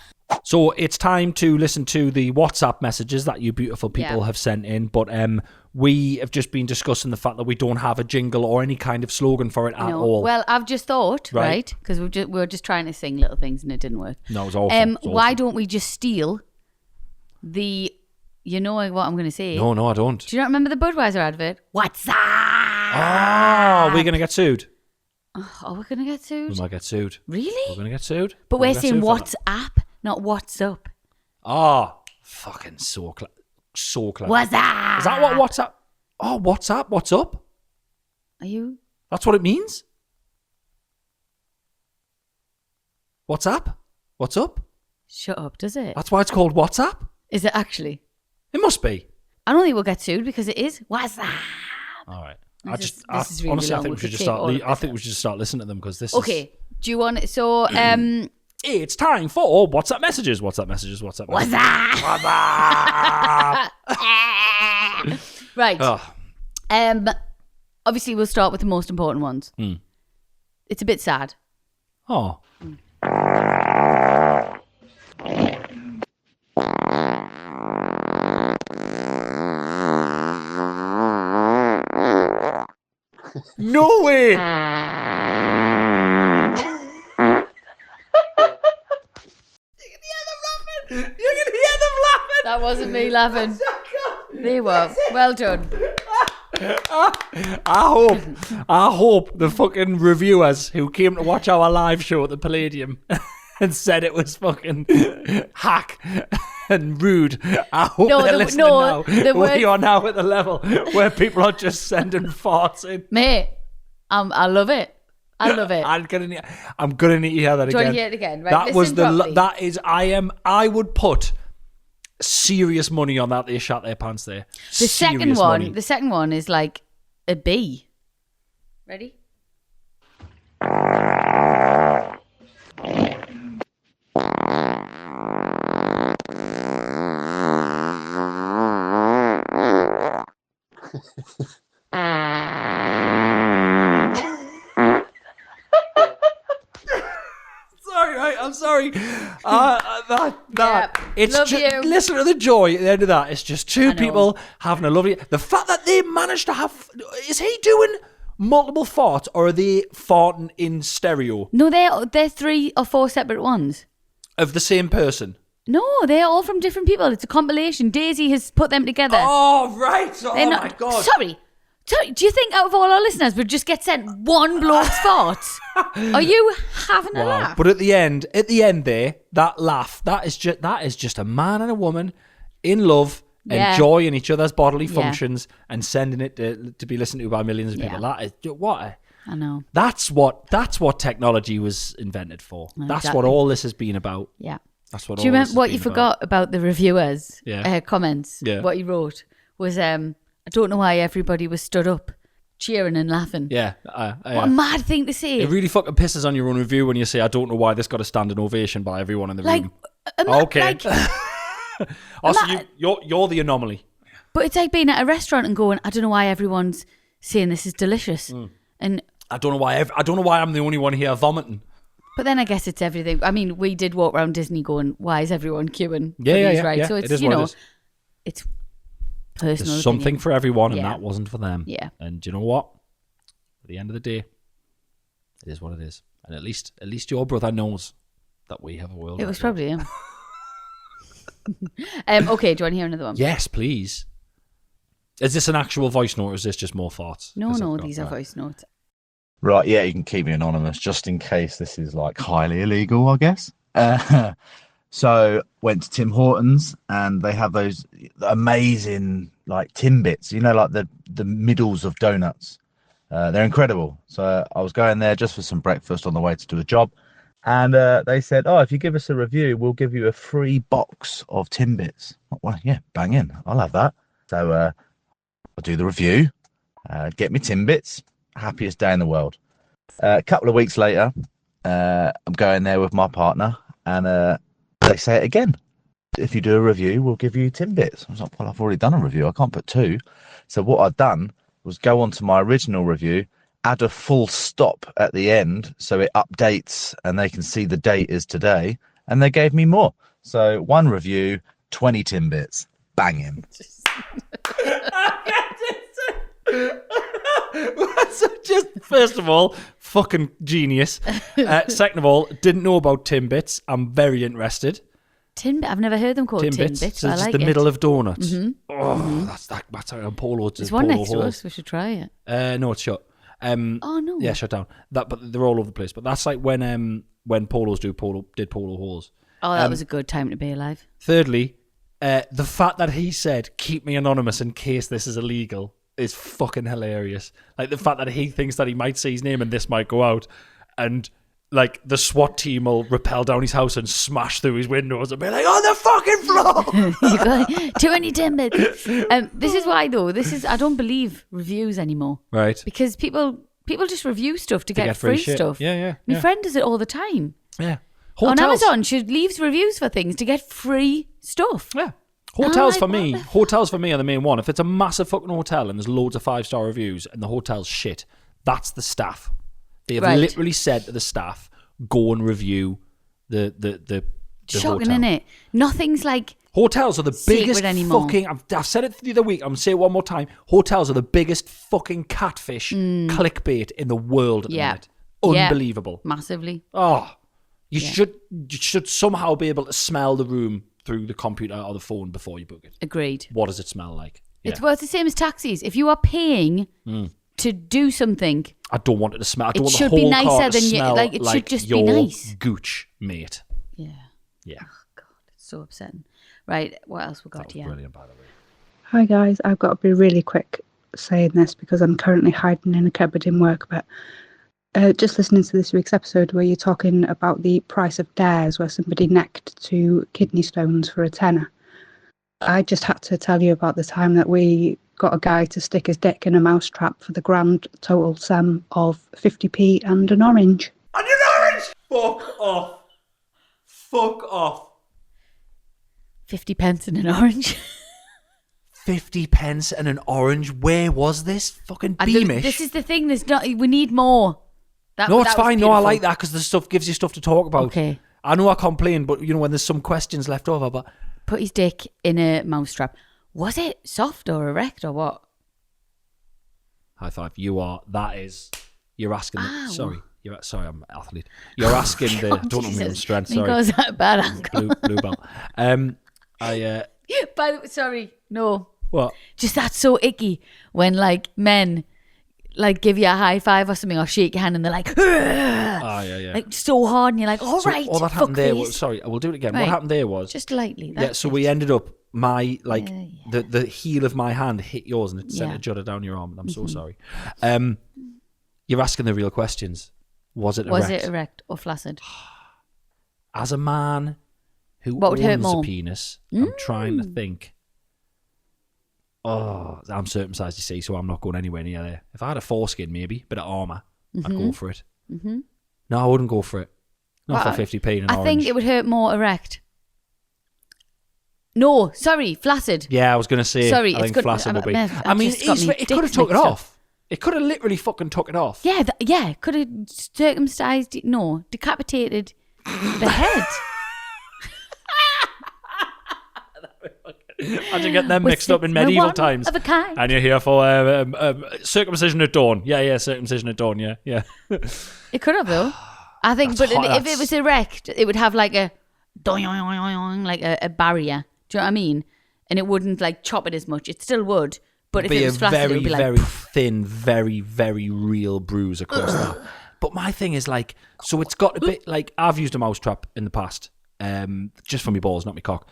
So it's time to listen to the WhatsApp messages that you beautiful people Yeah. have sent in. But we have just been discussing the fact that we don't have a jingle or any kind of slogan for it at No. all. Well, I've just thought, Right. right? Because we were just trying to sing little things and it didn't work. No, it was awful. It was Why awful. don't we just steal the? You know what I'm going to say? No, I don't. Do you not remember the Budweiser advert? What's up? Oh, we're going to get sued. Oh, we're going to get We sued? might get sued. We're Really? going to get sued. But We're we're gonna get saying sued for what's that. up, not what's up. Ah, fucking so clever. What's up? Is that what WhatsApp? Oh, WhatsApp? What's up? Are you? That's what it means? What's up? What's up? Shut up, does it? That's why it's called WhatsApp? Is it actually? It must be. I don't think we'll get sued because it is. What's up? All right. This is really Honestly, I long. think We we should could just take start. all of I this think out. we should just start listening to them because this is. Okay. Do you want? So, It's time for WhatsApp messages. WhatsApp messages. WhatsApp what's messages. up? WhatsApp. Right. Oh, Obviously, we'll start with the most important ones. It's a bit sad. oh. No way! You can hear them laughing. That wasn't me laughing. They were. Well done. I hope the fucking reviewers who came to watch our live show at the Palladium and said it was fucking hack and rude. I hope they're listening now. We are now at the level where people are just sending farts in. Mate, I love it. I love it. I'm gonna need to hear that again. Do you want to hear it again? Right, that was properly. that is. I would put serious money on that. They shot their pants there. The second one is like a B. Ready? I'm sorry. It's Love just, you. listen to the joy at the end of that. It's just two people having a lovely. The fact that they managed to have. Is he doing multiple farts or are they farting in stereo? No, they're 3 or 4 separate ones. Of the same person? No, they're all from different people. It's a compilation. Daisy has put them together. Oh, right. Oh, my God. Sorry, do you think out of all our listeners we'd just get sent one bloke's farts? Are you having a laugh? But at the end there, that laugh, that is just a man and a woman in love, enjoying each other's bodily functions and sending it to be listened to by millions of people. That is I know. That's what technology was invented for. That's what all this has been about. Yeah. That's what. Do you remember what you forgot about the reviewers' comments? Yeah. What he wrote was, I don't know why everybody was stood up, cheering and laughing. Yeah. What a mad thing to say. It really fucking pisses on your own review when you say, I don't know why this got a standing ovation by everyone in the room. Okay. Also, you're the anomaly. But it's like being at a restaurant and going, I don't know why everyone's saying this is delicious. And I don't know why I'm the only one here vomiting. But then I guess it's everything. I mean, we did walk around Disney going, why is everyone queuing for these rides? Yeah. So it's, it is it's personal. There's something opinion. for everyone, and that wasn't for them. Yeah. And do you know what? At the end of the day, it is what it is. And at least your brother knows that we have a world. It was probably him. Okay, do you want to hear another one? Yes, please. Is this an actual voice note or is this just more farts? No, these are voice notes. Right, yeah, you can keep me anonymous just in case this is like highly illegal, I guess. So went to Tim Hortons and they have those amazing like Timbits, like the middles of donuts. They're incredible. So I was going there just for some breakfast on the way to do a job. And they said, if you give us a review, we'll give you a free box of Timbits. Well, yeah, bang in. I'll have that. So I'll do the review, get me Timbits. Happiest day in the world. A couple of weeks later, I'm going there with my partner and they say it again. If you do a review, we'll give you Timbits. I was like, well, I've already done a review. I can't put 2. So what I'd done was go on to my original review, add a full stop at the end so it updates and they can see the date is today. And they gave me more. So 1 review, 20 Timbits. Banging. Just first of all, fucking genius. Second of all, didn't know about Timbits. I'm very interested. Timbit. I've never heard them called Timbits. So it's I like the it. middle of donuts. Mm-hmm. That's how Polo. There's one next to us. We should try it. No, it's shut. Oh no. Yeah, shut down. But they're all over the place. But that's like when Polos did Polo halls. Oh, that was a good time to be alive. Thirdly, the fact that he said, keep me anonymous in case this is illegal is fucking hilarious. Like the fact that he thinks that he might say his name and this might go out and like the SWAT team will rappel down his house and smash through his windows and be like, on the fucking floor! You got too many Timbits. This is why though, I don't believe reviews anymore. Right. Because people just review stuff to get free stuff. Yeah. My friend does it all the time. Yeah. On Amazon, she leaves reviews for things to get free stuff. Yeah. Hotels for me are the main one. If it's a massive fucking hotel and there's loads of 5-star reviews and the hotel's shit, that's the staff. They have literally said to the staff, go and review the Shocking, hotel. innit? Nothing's like hotels are the biggest anymore. fucking. I've said it the other week. I'm gonna say it one more time. Hotels are the biggest fucking catfish clickbait in the world at the minute. Unbelievable, massively. Oh, you should somehow be able to smell the room through the computer or the phone before you book it. Agreed. What does it smell like? It's the same as taxis. If you are paying to do something, I don't want it to smell. I don't it want should the be whole nicer car to than you. smell Like it should just be your nice. gooch, mate. Yeah. Yeah. Oh, God, it's so upsetting. Right, what else we got That was here? brilliant, by the way. Hi guys, I've got to be really quick saying this because I'm currently hiding in a cupboard in work, but just listening to this week's episode where you're talking about the price of dares where somebody necked 2 kidney stones for a tenner. I just had to tell you about the time that we got a guy to stick his dick in a mousetrap for the grand total sum of 50p and an orange. And an orange! Fuck off. Fuck off. 50 pence and an orange. 50 pence and an orange. Where was this? Fucking And Beamish. this is the thing. We need more. No, it's that was fine. No, I beautiful. like that because the stuff gives you stuff to talk about. Okay. I know I complain, but when there's some questions left over, but Put his dick in a mousetrap. Was it soft or erect or what? high five. You're asking. Ow. Sorry, I'm an athlete. You're asking the. Don't know my own strength. He Sorry, goes at a bad angle. blue belt. By the way, sorry, no. What? Just that's so icky when men give you a high five or something or shake your hand and they're like, Yeah. like so hard and you're like, all right. All that happened there. fuckface. Sorry, I will do it again. Right. What happened there was Just lightly. so we ended up the heel of my hand hit yours and it sent a judder down your arm. And I'm so sorry. You're asking the real questions. Was it erect or flaccid? As a man who What would hurt owns a more? penis, I'm trying to think. Oh, I'm circumcised, you see, so I'm not going anywhere near there. If I had a foreskin, maybe, bit of armour, I'd go for it. Mm-hmm. No, I wouldn't go for it. Not for 50p and an I orange. think it would hurt more erect. No, sorry, flaccid. Yeah, I was going to say. Sorry, I it's think good. flaccid would be. I've I mean, just got me it could have dicks took it mixed up. off. It could have literally fucking took it off. Yeah, could have circumcised. No, decapitated the head. Imagine getting them mixed up in medieval times. Of a kind. And you're here for circumcision at dawn. Yeah, circumcision at dawn. Yeah. It could have though. I think, That's but hot, if it that's- was erect, it would have like a doing, like a barrier. Do you know what I mean? And it wouldn't chop it as much. It still would, but if be it a was flaccid, it very, would be like very thin, very, very real bruise across that. But my thing is so it's got a bit I've used a mousetrap in the past, just for my balls, not my cock.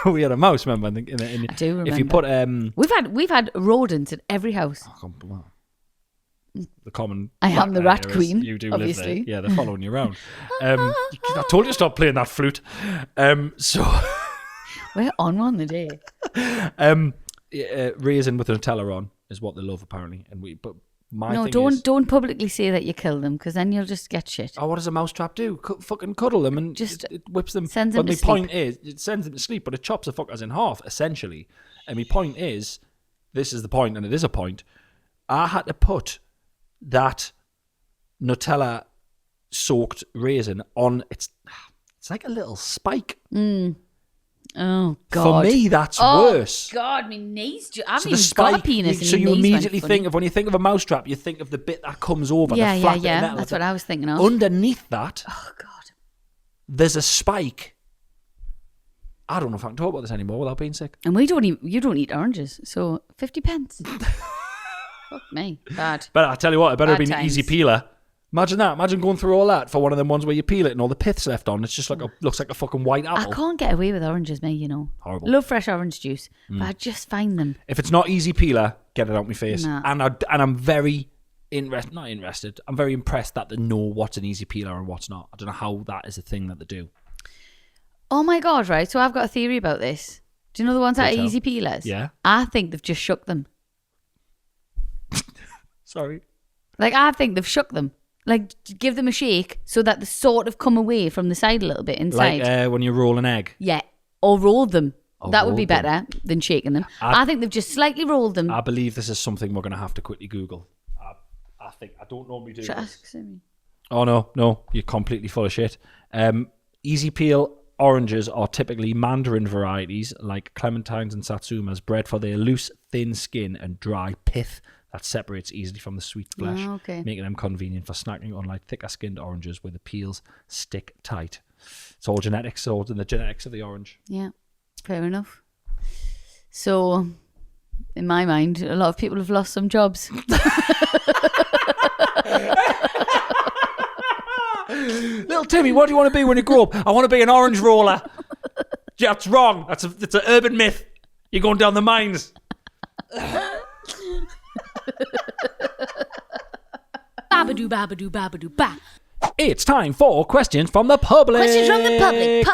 We had a mouse, remember? I think. I do remember. If you put we've had rodents at every house. the common. I am the rat area is queen, You do obviously. live there. Yeah, they're following you around. I told you to stop playing that flute. So. We're on one the day. Raisin with Nutella on is what they love apparently, but my No, thing is, don't publicly say that you kill them because then you'll just get shit. oh, what does a mousetrap do? Fucking cuddle them and Just it whips them. sends them But to my point is, it sends them to sleep, but it chops the fuckers in half essentially. And my point is, this is the point, and it is a point. I had to put that Nutella soaked raisin on. It's like a little spike. Oh God! For me, that's worse. God, my knees. I've So even the got a spike, penis. so and you my knees went immediately funny. think of when you think of a mousetrap, you think of the bit that comes over. Yeah, the flat yeah, bit of yeah. metal. That's what I was thinking of. Underneath that, Oh God! there's a spike. I don't know if I can talk about this anymore without being sick. And you don't eat oranges, so 50 pence. Fuck me, bad. But I tell you what, it better Bad be an times. easy peeler. Imagine that. Imagine going through all that for one of them ones where you peel it and all the pith's left on. It's just looks like a fucking white I apple. can't get away with oranges, me. Horrible. Love fresh orange juice, but I just find them. If it's not easy peeler, get it out my face. Nah. And I'm very not interested. I'm very impressed that they know what's an easy peeler and what's not. I don't know how that is a thing that they do. Oh my God! Right, so I've got a theory about this. Do you know the ones that are tell. easy peelers? Yeah. I think they've just shook them. Sorry. I think they've shook them. Give them a shake so that they sort of come away from the side a little bit inside. Like when you roll an egg. Yeah. Or rolled them. Or That would be rolled them. better than shaking them. I think they've just slightly rolled them. I believe this is something we're going to have to quickly Google. I think I don't normally do Should I this. ask Simi? Oh no, you're completely full of shit. Easy peel oranges are typically mandarin varieties like clementines and satsumas, bred for their loose, thin skin and dry pith that separates easily from the sweet flesh, Oh, okay. making them convenient for snacking, unlike thicker-skinned oranges where the peels stick tight. It's all genetics, all in the genetics of the orange. Yeah. Fair enough. So, In my mind, a lot of people have lost some jobs. Little Timmy, what do you want to be when you grow up? I want to be an orange roller. Yeah, that's wrong. That's an urban myth. You're going down the mines. Babadoo, babadoo, babadoo, ba. It's time for questions from the public. Questions from the public.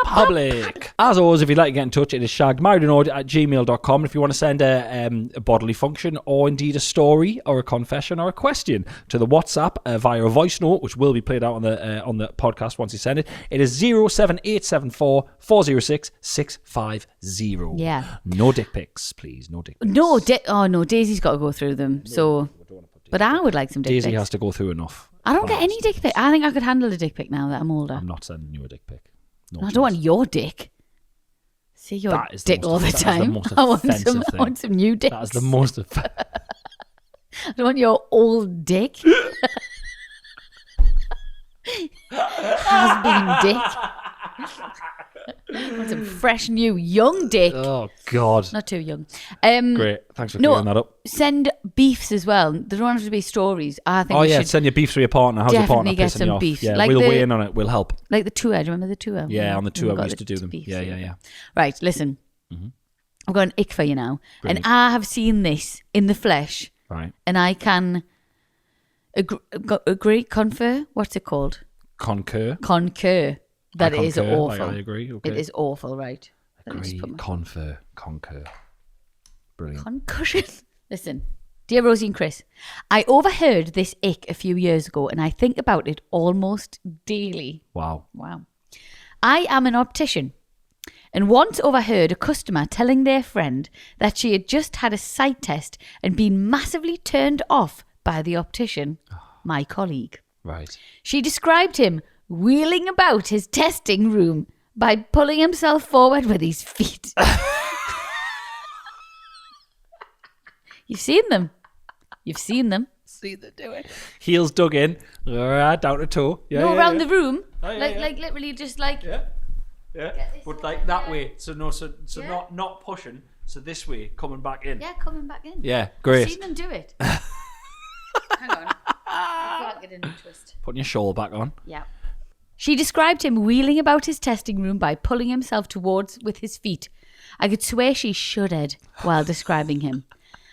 Public. As always, if you'd like to get in touch, it is shaggedmarriedannoyed@gmail.com. If you want to send a bodily function or indeed a story or a confession or a question to the WhatsApp via a voice note, which will be played out on the podcast once you send it, it is 07874 406 650. Yeah. No dick pics, please. No dick pics. No, Daisy's got to go through them. But I would like some dick Daisy pics. has to go through enough. I don't get any dick pic. I think I could handle a dick pic now that I'm older. I'm not sending you a dick pic. No, I don't want your dick. See your dick all the time. I want some new dicks. That is the most offensive. I don't want your old dick. Has been dick. I want some fresh, new, young dick. Oh, God. Not too young. Great. Thanks for clearing that up. Send beefs as well. There don't have to be stories. I think we should send your beefs to your partner. How's your partner definitely get pissing you some off? beefs. Yeah, Like we'll the- weigh in on it. We'll help. Like the tour. Do you remember the tour? Yeah, on the tour we got used to do them. beefs, Yeah. Right, listen. I've got an ick for you now. Brilliant. And I have seen this in the flesh. Right. And I can agree, confer. What's it called? Concur. That I it is concur. awful. I agree. Okay. It is awful, right? Let me just Agree. put my- Concur. Brilliant. Concussion. Listen, dear Rosie and Chris, I overheard this ick a few years ago and I think about it almost daily. Wow. I am an optician and once overheard a customer telling their friend that she had just had a sight test and been massively turned off by the optician, my colleague. Right. She described him wheeling about his testing room by pulling himself forward with his feet. You've seen them. See them do it. Heels dug in. Down to toe. Yeah. No, around the room. Oh, yeah, like yeah. literally just like... Yeah. this But way, like that yeah. way. So Yeah. not pushing. So this way, coming back in. Yeah, coming back in. Yeah, I've great. seen them do it. Hang on. I can't get in a twist. Putting your shawl back on. Yeah. She described him wheeling about his testing room by pulling himself towards with his feet. I could swear she shuddered while describing him.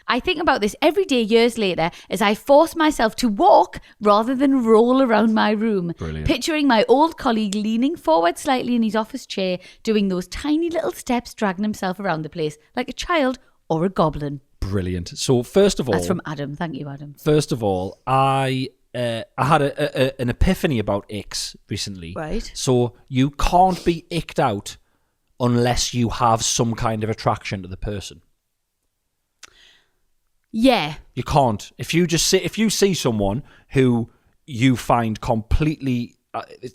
I think about this every day years later as I force myself to walk rather than roll around my room. Brilliant. Picturing my old colleague leaning forward slightly in his office chair, doing those tiny little steps, dragging himself around the place like a child or a goblin. Brilliant. So first of all, That's from Adam. Thank you, Adam. First of all, I had an epiphany about icks recently. Right. So you can't be icked out unless you have some kind of attraction to the person. Yeah. You can't. If you see someone who you find completely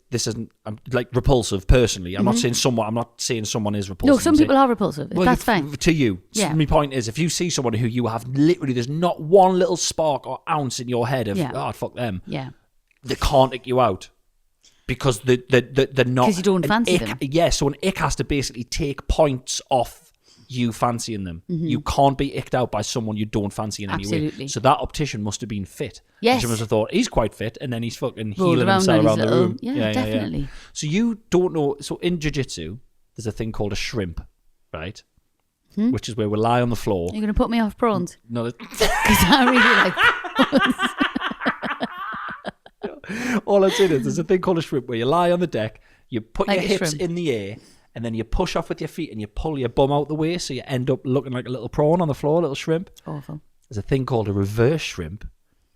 this isn't like repulsive personally. I'm not saying someone is repulsive. No, some people are repulsive. Well, That's fine. To you. Yeah. My point is, if you see someone who you have literally, there's not one little spark or ounce in your head of, fuck them. Yeah. They can't ick you out. Because they're not... Because you don't an fancy ick, them. Yeah, so an ick has to basically take points off you fancying them. Mm-hmm. You can't be icked out by someone you don't fancy in any way. Absolutely. So that optician must have been fit. Yes. She must have thought, he's quite fit, and then he's fucking Rolled healing around himself on around his the little- room. yeah, definitely. So you don't know... So in jiu-jitsu, there's a thing called a shrimp, right? Which is where we lie on the floor. You're going to put me off prawns? No, Because I really like... all I'm saying is there's a thing called a shrimp where you lie on the deck, you put Like your a hips shrimp. in the air, and then you push off with your feet and you pull your bum out the way, so you end up looking like a little prawn on the floor, a little shrimp. Awful. There's a thing called a reverse shrimp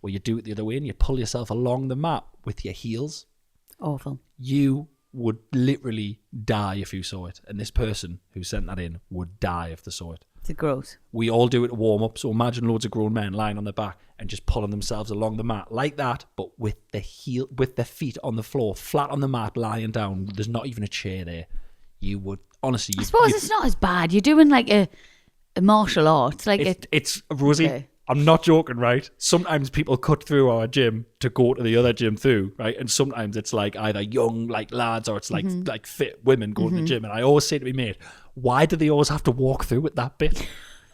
where you do it the other way and you pull yourself along the mat with your heels. Awful. You would literally die if you saw it. And this person who sent that in would die if they saw it. It's gross. We all do it to warm up. So imagine loads of grown men lying on their back and just pulling themselves along the mat like that, but with their feet on the floor, flat on the mat, lying down. There's not even a chair there. You would honestly. I suppose it's not as bad. You're doing like a martial arts. Like it's Rosie. Okay. I'm not joking, right? Sometimes people cut through our gym to go to the other gym through, right? And sometimes it's like either young like lads or it's like fit women going to the gym. And I always say to my mate, why do they always have to walk through with that bit?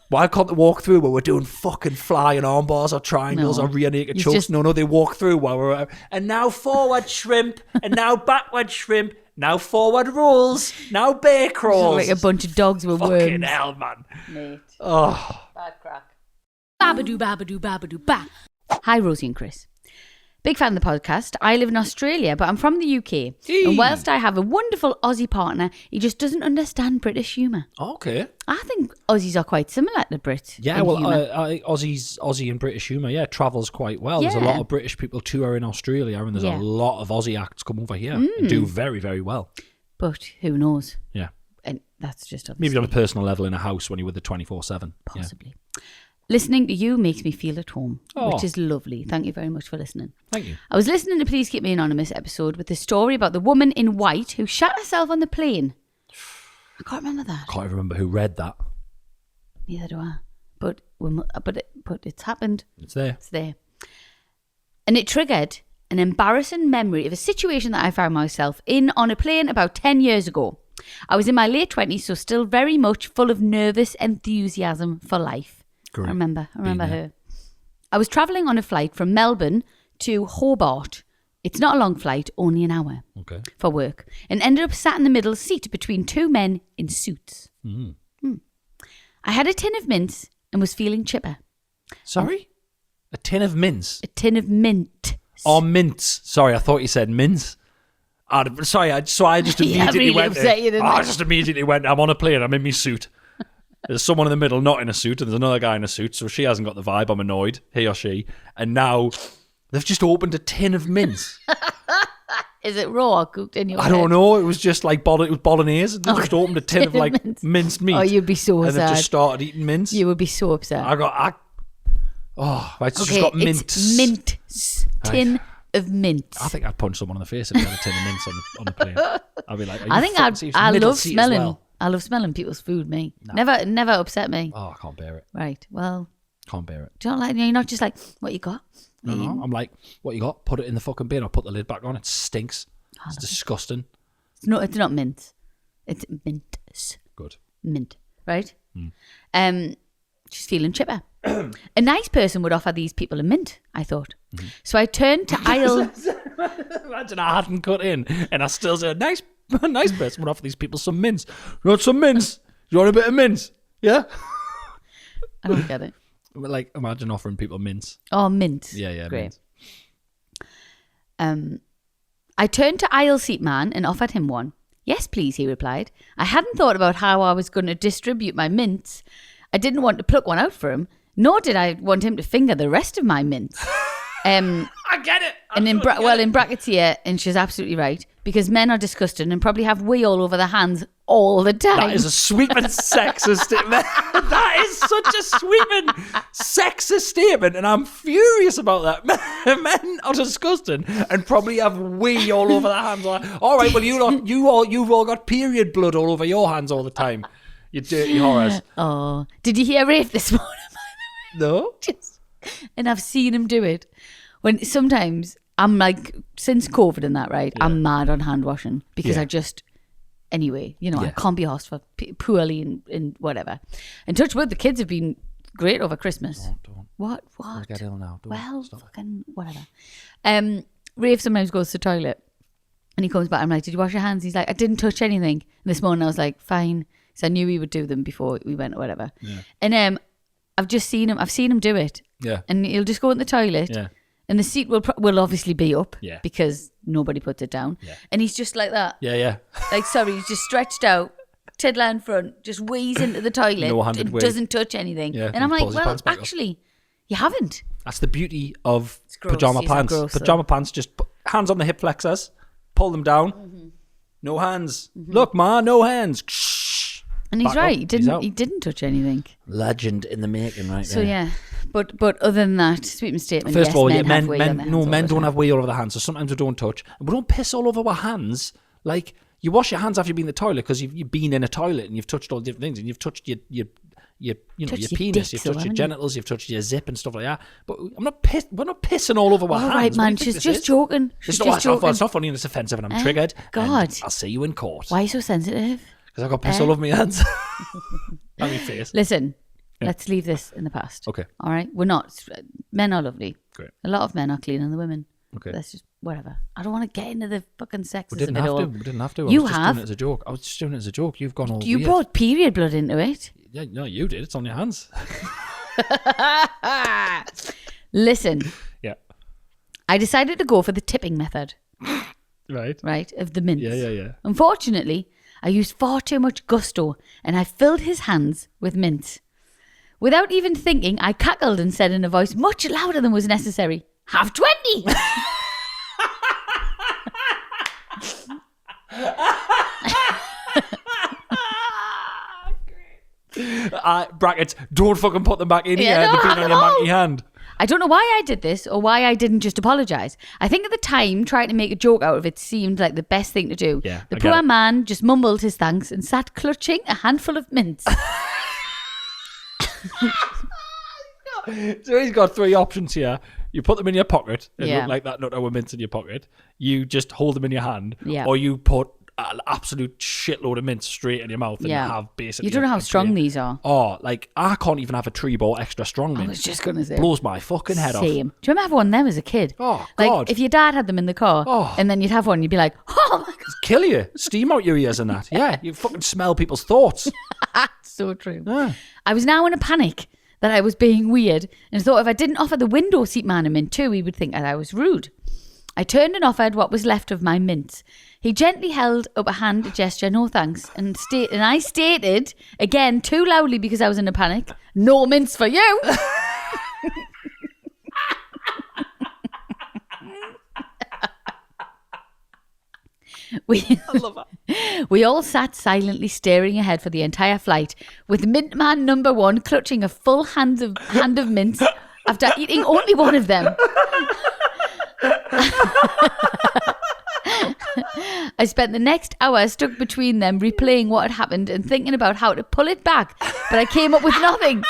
Why can't they walk through where we're doing fucking flying arm bars or triangles or rear naked chokes? No, they walk through while we're... And now forward shrimp, and now backward shrimp, now forward rolls, now bear crawls. Like a bunch of dogs with worms. Fucking hell, man. Mate. Oh. Bad crack. Babadoo, babadoo, babadoo, ba. Hi, Rosie and Chris. Big fan of the podcast. I live in Australia, but I'm from the UK. And whilst I have a wonderful Aussie partner, he just doesn't understand British humour. Okay. I think Aussies are quite similar to Brits. Yeah, well, Aussie and British humour, travels quite well. There's a lot of British people tour in Australia, and there's a lot of Aussie acts come over here and do very, very well. But who knows? Yeah. And that's just maybe on a personal level in a house when you're with the 24/7. Possibly. Yeah. Listening to you makes me feel at home, which is lovely. Thank you very much for listening. Thank you. I was listening to Please Keep Me Anonymous episode with the story about the woman in white who shot herself on the plane. I can't remember that. I can't remember who read that. Neither do I. But it's happened. It's there. It's there. And it triggered an embarrassing memory of a situation that I found myself in on a plane about 10 years ago. I was in my late 20s, so still very much full of nervous enthusiasm for life. Great. I remember her. I was travelling on a flight from Melbourne to Hobart. It's not a long flight, only an hour. Okay. For work. And ended up sat in the middle seat between two men in suits. I had a tin of mints and was feeling chipper. Sorry? A tin of mints? A tin of mint. Oh, mints. Sorry, I thought you said mints. Sorry, I just immediately went. I just immediately went, I'm on a plane, I'm in my suit. There's someone in the middle not in a suit, and there's another guy in a suit, so she hasn't got the vibe. I'm annoyed, he or she. And now they've just opened a tin of mince. Is it raw or cooked in your I don't know. It was just like it was bolognese. They just opened a tin of like minced meat. Oh, you'd be so and sad. And they just started eating mince. You would be so upset. It's just got mint. It's mint. Tin of mints. I think I'd punch someone in the face if they had a tin of mince on the plane. I'd be like, I love smelling. I love smelling people's food, me. No. Never upset me. Oh, I can't bear it. Right, well. Can't bear it. Do you not like, you're not just like, what you got? No, I'm like, what you got? Put it in the fucking bin or put the lid back on. It stinks. It's disgusting. It's not mint. It's mints. Good. Mint, right? Just feeling chipper. A nice person would offer these people a mint, I thought. Mm-hmm. So I turned to aisle. Imagine I hadn't cut in and I still said, a nice person would offer these people some mints. You want some mints? You want a bit of mints? Yeah? I don't get it. Like, imagine offering people mints. Oh, mint. Yeah, great. I turned to aisle seat man and offered him one. Yes, please, he replied. I hadn't thought about how I was going to distribute my mints. I didn't want to pluck one out for him, nor did I want him to finger the rest of my mints. I get it. In brackets here, and she's absolutely right, because men are disgusting and probably have wee all over their hands all the time. That is a sweeping sexist statement. That is such a sweeping sexist statement, and I'm furious about that. Men are disgusting and probably have wee all over their hands. All right, well, you've all got period blood all over your hands all the time. You dirty horrors. Oh, did you hear Rafe this morning? No. And I've seen him do it. When sometimes I'm like, since COVID and that, right? Yeah. I'm mad on hand washing because I just, anyway, I can't be asked for poorly and whatever. And touch wood, the kids have been great over Christmas. Don't. What? I'll get ill now. Fucking whatever. Rafe sometimes goes to the toilet and he comes back. I'm like, did you wash your hands? He's like, I didn't touch anything. And this morning I was like, fine. So I knew he would do them before we went or whatever. Yeah. And I've seen him do it. Yeah. And he'll just go in the toilet. Yeah. And the seat will obviously be up. Yeah. Because nobody puts it down. Yeah. And he's just like that. Yeah. Like, sorry, he's just stretched out, tiddler in front, just wheeze into the toilet. No-handed and whee. doesn't touch anything. Yeah, and I'm like, well, actually, you haven't. That's the beauty of pyjama pants. Pyjama pants, just put hands on the hip flexors, pull them down. Mm-hmm. No hands. Mm-hmm. Look, ma, no hands. And he's right. He didn't touch anything. Legend in the making, right? So yeah. But other than that, sweeping statement. First of all, men don't have wee all over their hands. So sometimes we don't touch. And we don't piss all over our hands. Like, you wash your hands after you've been in the toilet because you've been in a toilet and you've touched all different things and you've touched your penis, you've touched your genitals, you've touched your zip and stuff like that. But we're not pissing all over our hands. All right, man, she's just joking. It's not funny and it's offensive and I'm triggered. God. And I'll see you in court. Why are you so sensitive? Because I got piss all over my hands. And my face. Listen, Yeah. let's leave this in the past. Okay. All right? We're not. Men are lovely. Great. A lot of men are cleaner than women. Okay. That's just whatever. I don't want to get into the fucking sexism We didn't of it have all. to. We didn't have to. You I was just have. doing it as a joke. I was just doing it as a joke. You've gone all You weird. brought period blood into it. Yeah, no, you did. It's on your hands. Listen, Yeah. I decided to go for the tipping method, Right. right, of the mints. Yeah. Unfortunately, I used far too much gusto and I filled his hands with mints. Without even thinking, I cackled and said in a voice much louder than was necessary, "Have 20!" Brackets, don't fucking put them back in Yeah, here. no, They've been have on them your all. manky hand. I don't know why I did this or why I didn't just apologise. I think at the time, trying to make a joke out of it seemed like the best thing to do. Yeah, The I get poor it. man just mumbled his thanks and sat clutching a handful of mints. So he's got three options here. You put them in your pocket and Yeah. look like that nut with mints in your pocket. You just hold them in your hand. Yeah. Or you put an absolute shitload of mints straight in your mouth and Yeah. have basically... You don't know how a strong drink. these are. Oh, like, I can't even have a tree ball extra strong I mint. was just going to say. Blows my fucking head off. Same. Do you remember having one of them as a kid? Oh, Like, God. if your dad had them in the car Oh. and then you'd have one, you'd be like, oh my God. Kill you. Steam out your ears and that. Yeah, you fucking smell people's thoughts. So true. Yeah. I was now in a panic that I was being weird and thought if I didn't offer the window seat man a mint too, he would think that I was rude. I turned and offered what was left of my mints. He gently held up a hand, a gesture, no thanks, and I stated, again, too loudly because I was in a panic, no mints for you. We all sat silently staring ahead for the entire flight, with Mint Man number 1 clutching a full hand of mints after eating only one of them. I spent the next hour stuck between them, replaying what had happened and thinking about how to pull it back, but I came up with nothing.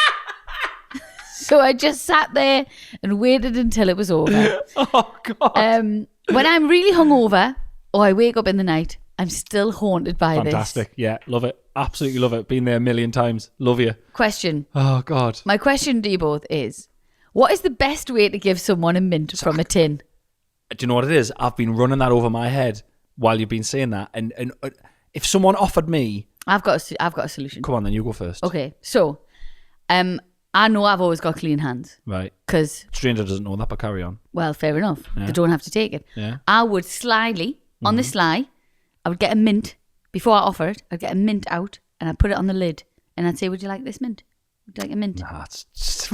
So I just sat there and waited until it was over. Oh, God. When I'm really hungover or I wake up in the night, I'm still haunted by Fantastic. Yeah, love it. Absolutely love it. Been there a million times. Love you. this. Question. Oh, God. My question to you both is, what is the best way to give someone a mint from a tin? Do you know what it is? I've been running that over my head while you've been saying that. And if someone offered me... I've got a solution. Come on, then you go first. Okay, so I know I've always got clean hands Right. because, Stranger doesn't know that, but carry on. well, fair enough. Yeah. They don't have to take it. Yeah. I would slyly, on the sly, I would get a mint. Before I offer it, I'd get a mint out and I'd put it on the lid and I'd say, would you like this mint? Would you like a mint? Nah, that's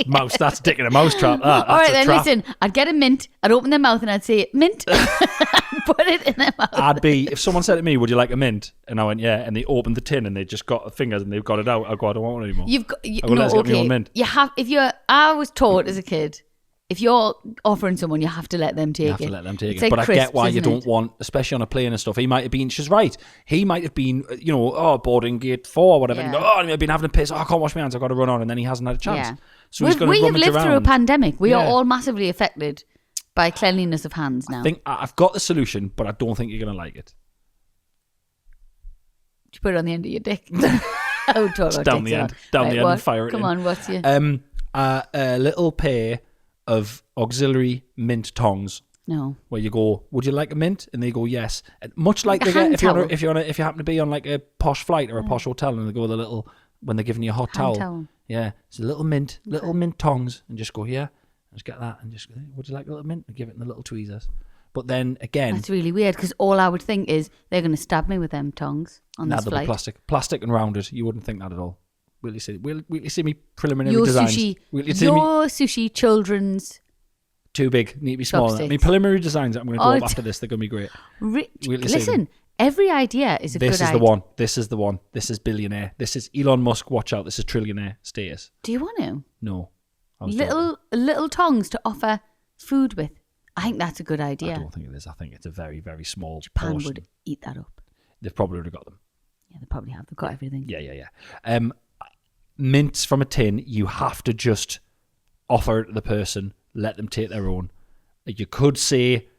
mouse. That's dick in a mouse trap. That's All right, a then trap. listen. I'd get a mint. I'd open their mouth and I'd say, mint. Put it in their mouth. I'd be, if someone said to me, would you like a mint? And I went, yeah. And they opened the tin and they just got the fingers and they've got it out. I go, I don't want one anymore. You've got, I go, let's get me okay. on mint. You have, I was taught as a kid, if you're offering someone, you have to let them take You it. have to let them take It's it. like But I get crisps, why you isn't don't it? want, especially on a plane and stuff. He might have been, she's right. He might have been, boarding gate 4 or whatever. Yeah. And go, I've been having a piss. I can't wash my hands. I've got to run on. And then he hasn't had a chance. Yeah. So he's going we to have rummage lived around. through a pandemic. We are Yeah. all massively affected by cleanliness of hands now. I think I've got the solution, but I don't think you're going to like it. You put it on the end of your dick. Oh, talk about down dicks the a end. lot. Down Right, the end what? and fire it Come in. on, what's your... A little pair of auxiliary mint tongs No. where you go, would you like a mint? And they go, yes. And much like Like they a get hand if you happen to be on like a posh flight or a posh hotel and they go with a little, when they're giving you a hot Hand towel. towel. Yeah. It's a little mint tongs and just go here. Just get that and just go, would you like a little mint? And give it in the little tweezers. But then again, That's really weird because all I would think is they're going to stab me with them tongs on this they'll flight. be plastic and rounded. You wouldn't think that at all. Will you see me preliminary Your designs? sushi, Will you see me your sushi children's... too big? Need to be smaller. Chopsticks. I mean, preliminary designs that I'm going to draw up Oh, after this. They're going to be great. Rich. Will you see them? Listen, every idea is a good This is idea. the one. This is the one. This is billionaire. This is Elon Musk. Watch out. This is trillionaire status. Do you want to? No. I was joking. Little tongs to offer food with. I think that's a good I idea. don't think it is. I think it's a very, very small Japan portion. would eat that up. They've probably already got them. Yeah, they probably have. They've got everything. Yeah. Mints from a tin, you have to just offer it to the person, let them take their own. You could say,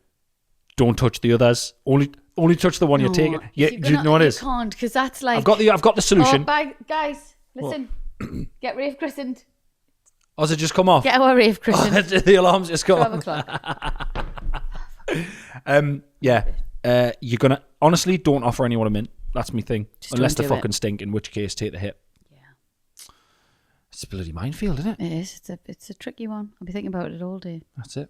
don't touch the others. Only Only touch the one you're taking. Yeah, do you know what it is? You can't, because that's like... I've got the solution. Oh, bye, guys, listen. Get rave christened. Oh, has it just come off? Get our rave christened. The alarm's just gone. 12 o'clock. You're going to... Honestly, don't offer anyone a mint. That's my thing. Just Unless don't they do fucking it. stink, in which case, take the hit. Yeah. It's a bloody minefield, isn't it? It is. It's a tricky one. I'll be thinking about it all day. That's it.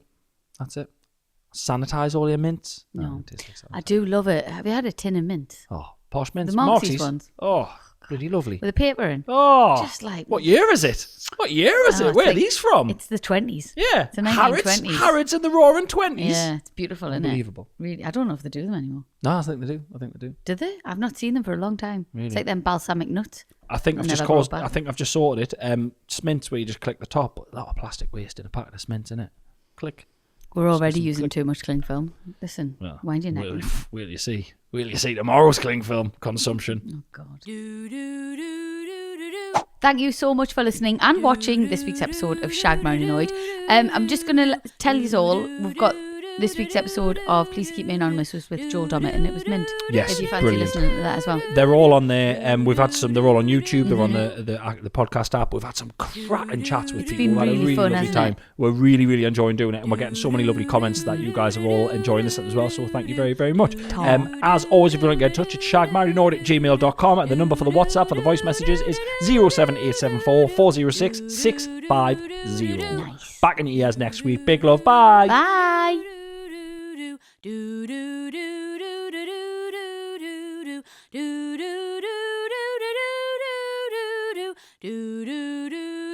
Sanitize all your mints. No. It tastes like sanitizer. I do love it. Have you had a tin of mint? Oh, posh mints. The Marxies ones. Oh, bloody lovely. With the paper in? Oh, Just like... what year is it? What year is Oh, it? it's Where are like- these from? It's the 20s. Yeah, It's the 1920s. Harrods in the Roaring 20s. Yeah, it's beautiful, isn't it? Unbelievable. Really, I don't know if they do them anymore. No, I think they do. Did they? I've not seen them for a long time. Really? It's like them balsamic nuts. I think I've Never just brought caused. back. I think I've just sorted it. Mints where you just click the top, but a lot of plastic waste in a packet of mints, innit? Click. We're already Listen, using click. too much cling film. Listen, Well, wind your neck. Will you see? Will you see tomorrow's cling film consumption? Oh, God. Thank you so much for listening and watching this week's episode of Shag, Married, Annoyed. I'm just going to tell you all, we've got this week's episode of Please Keep Me Anonymous was with Joel Dommett, and it was mint. Yes, If you fancy brilliant. listening to that as well. They're all on there. We've had some. They're all on YouTube. They're on the podcast app. We've had some cracking chats with It's people. been We've had a really really fun, lovely hasn't time. it? We're really, really enjoying doing it, and we're getting so many lovely comments that you guys are all enjoying this as well. So thank you very, very much. As always, if you want to get in touch, it's shagmarriedannoyed@gmail.com, and the number for the WhatsApp for the voice messages is 07874 406 650. Nice. Back in your ears next week. Big love. Bye. Bye. do do do do do do do do do do do do do do do do do do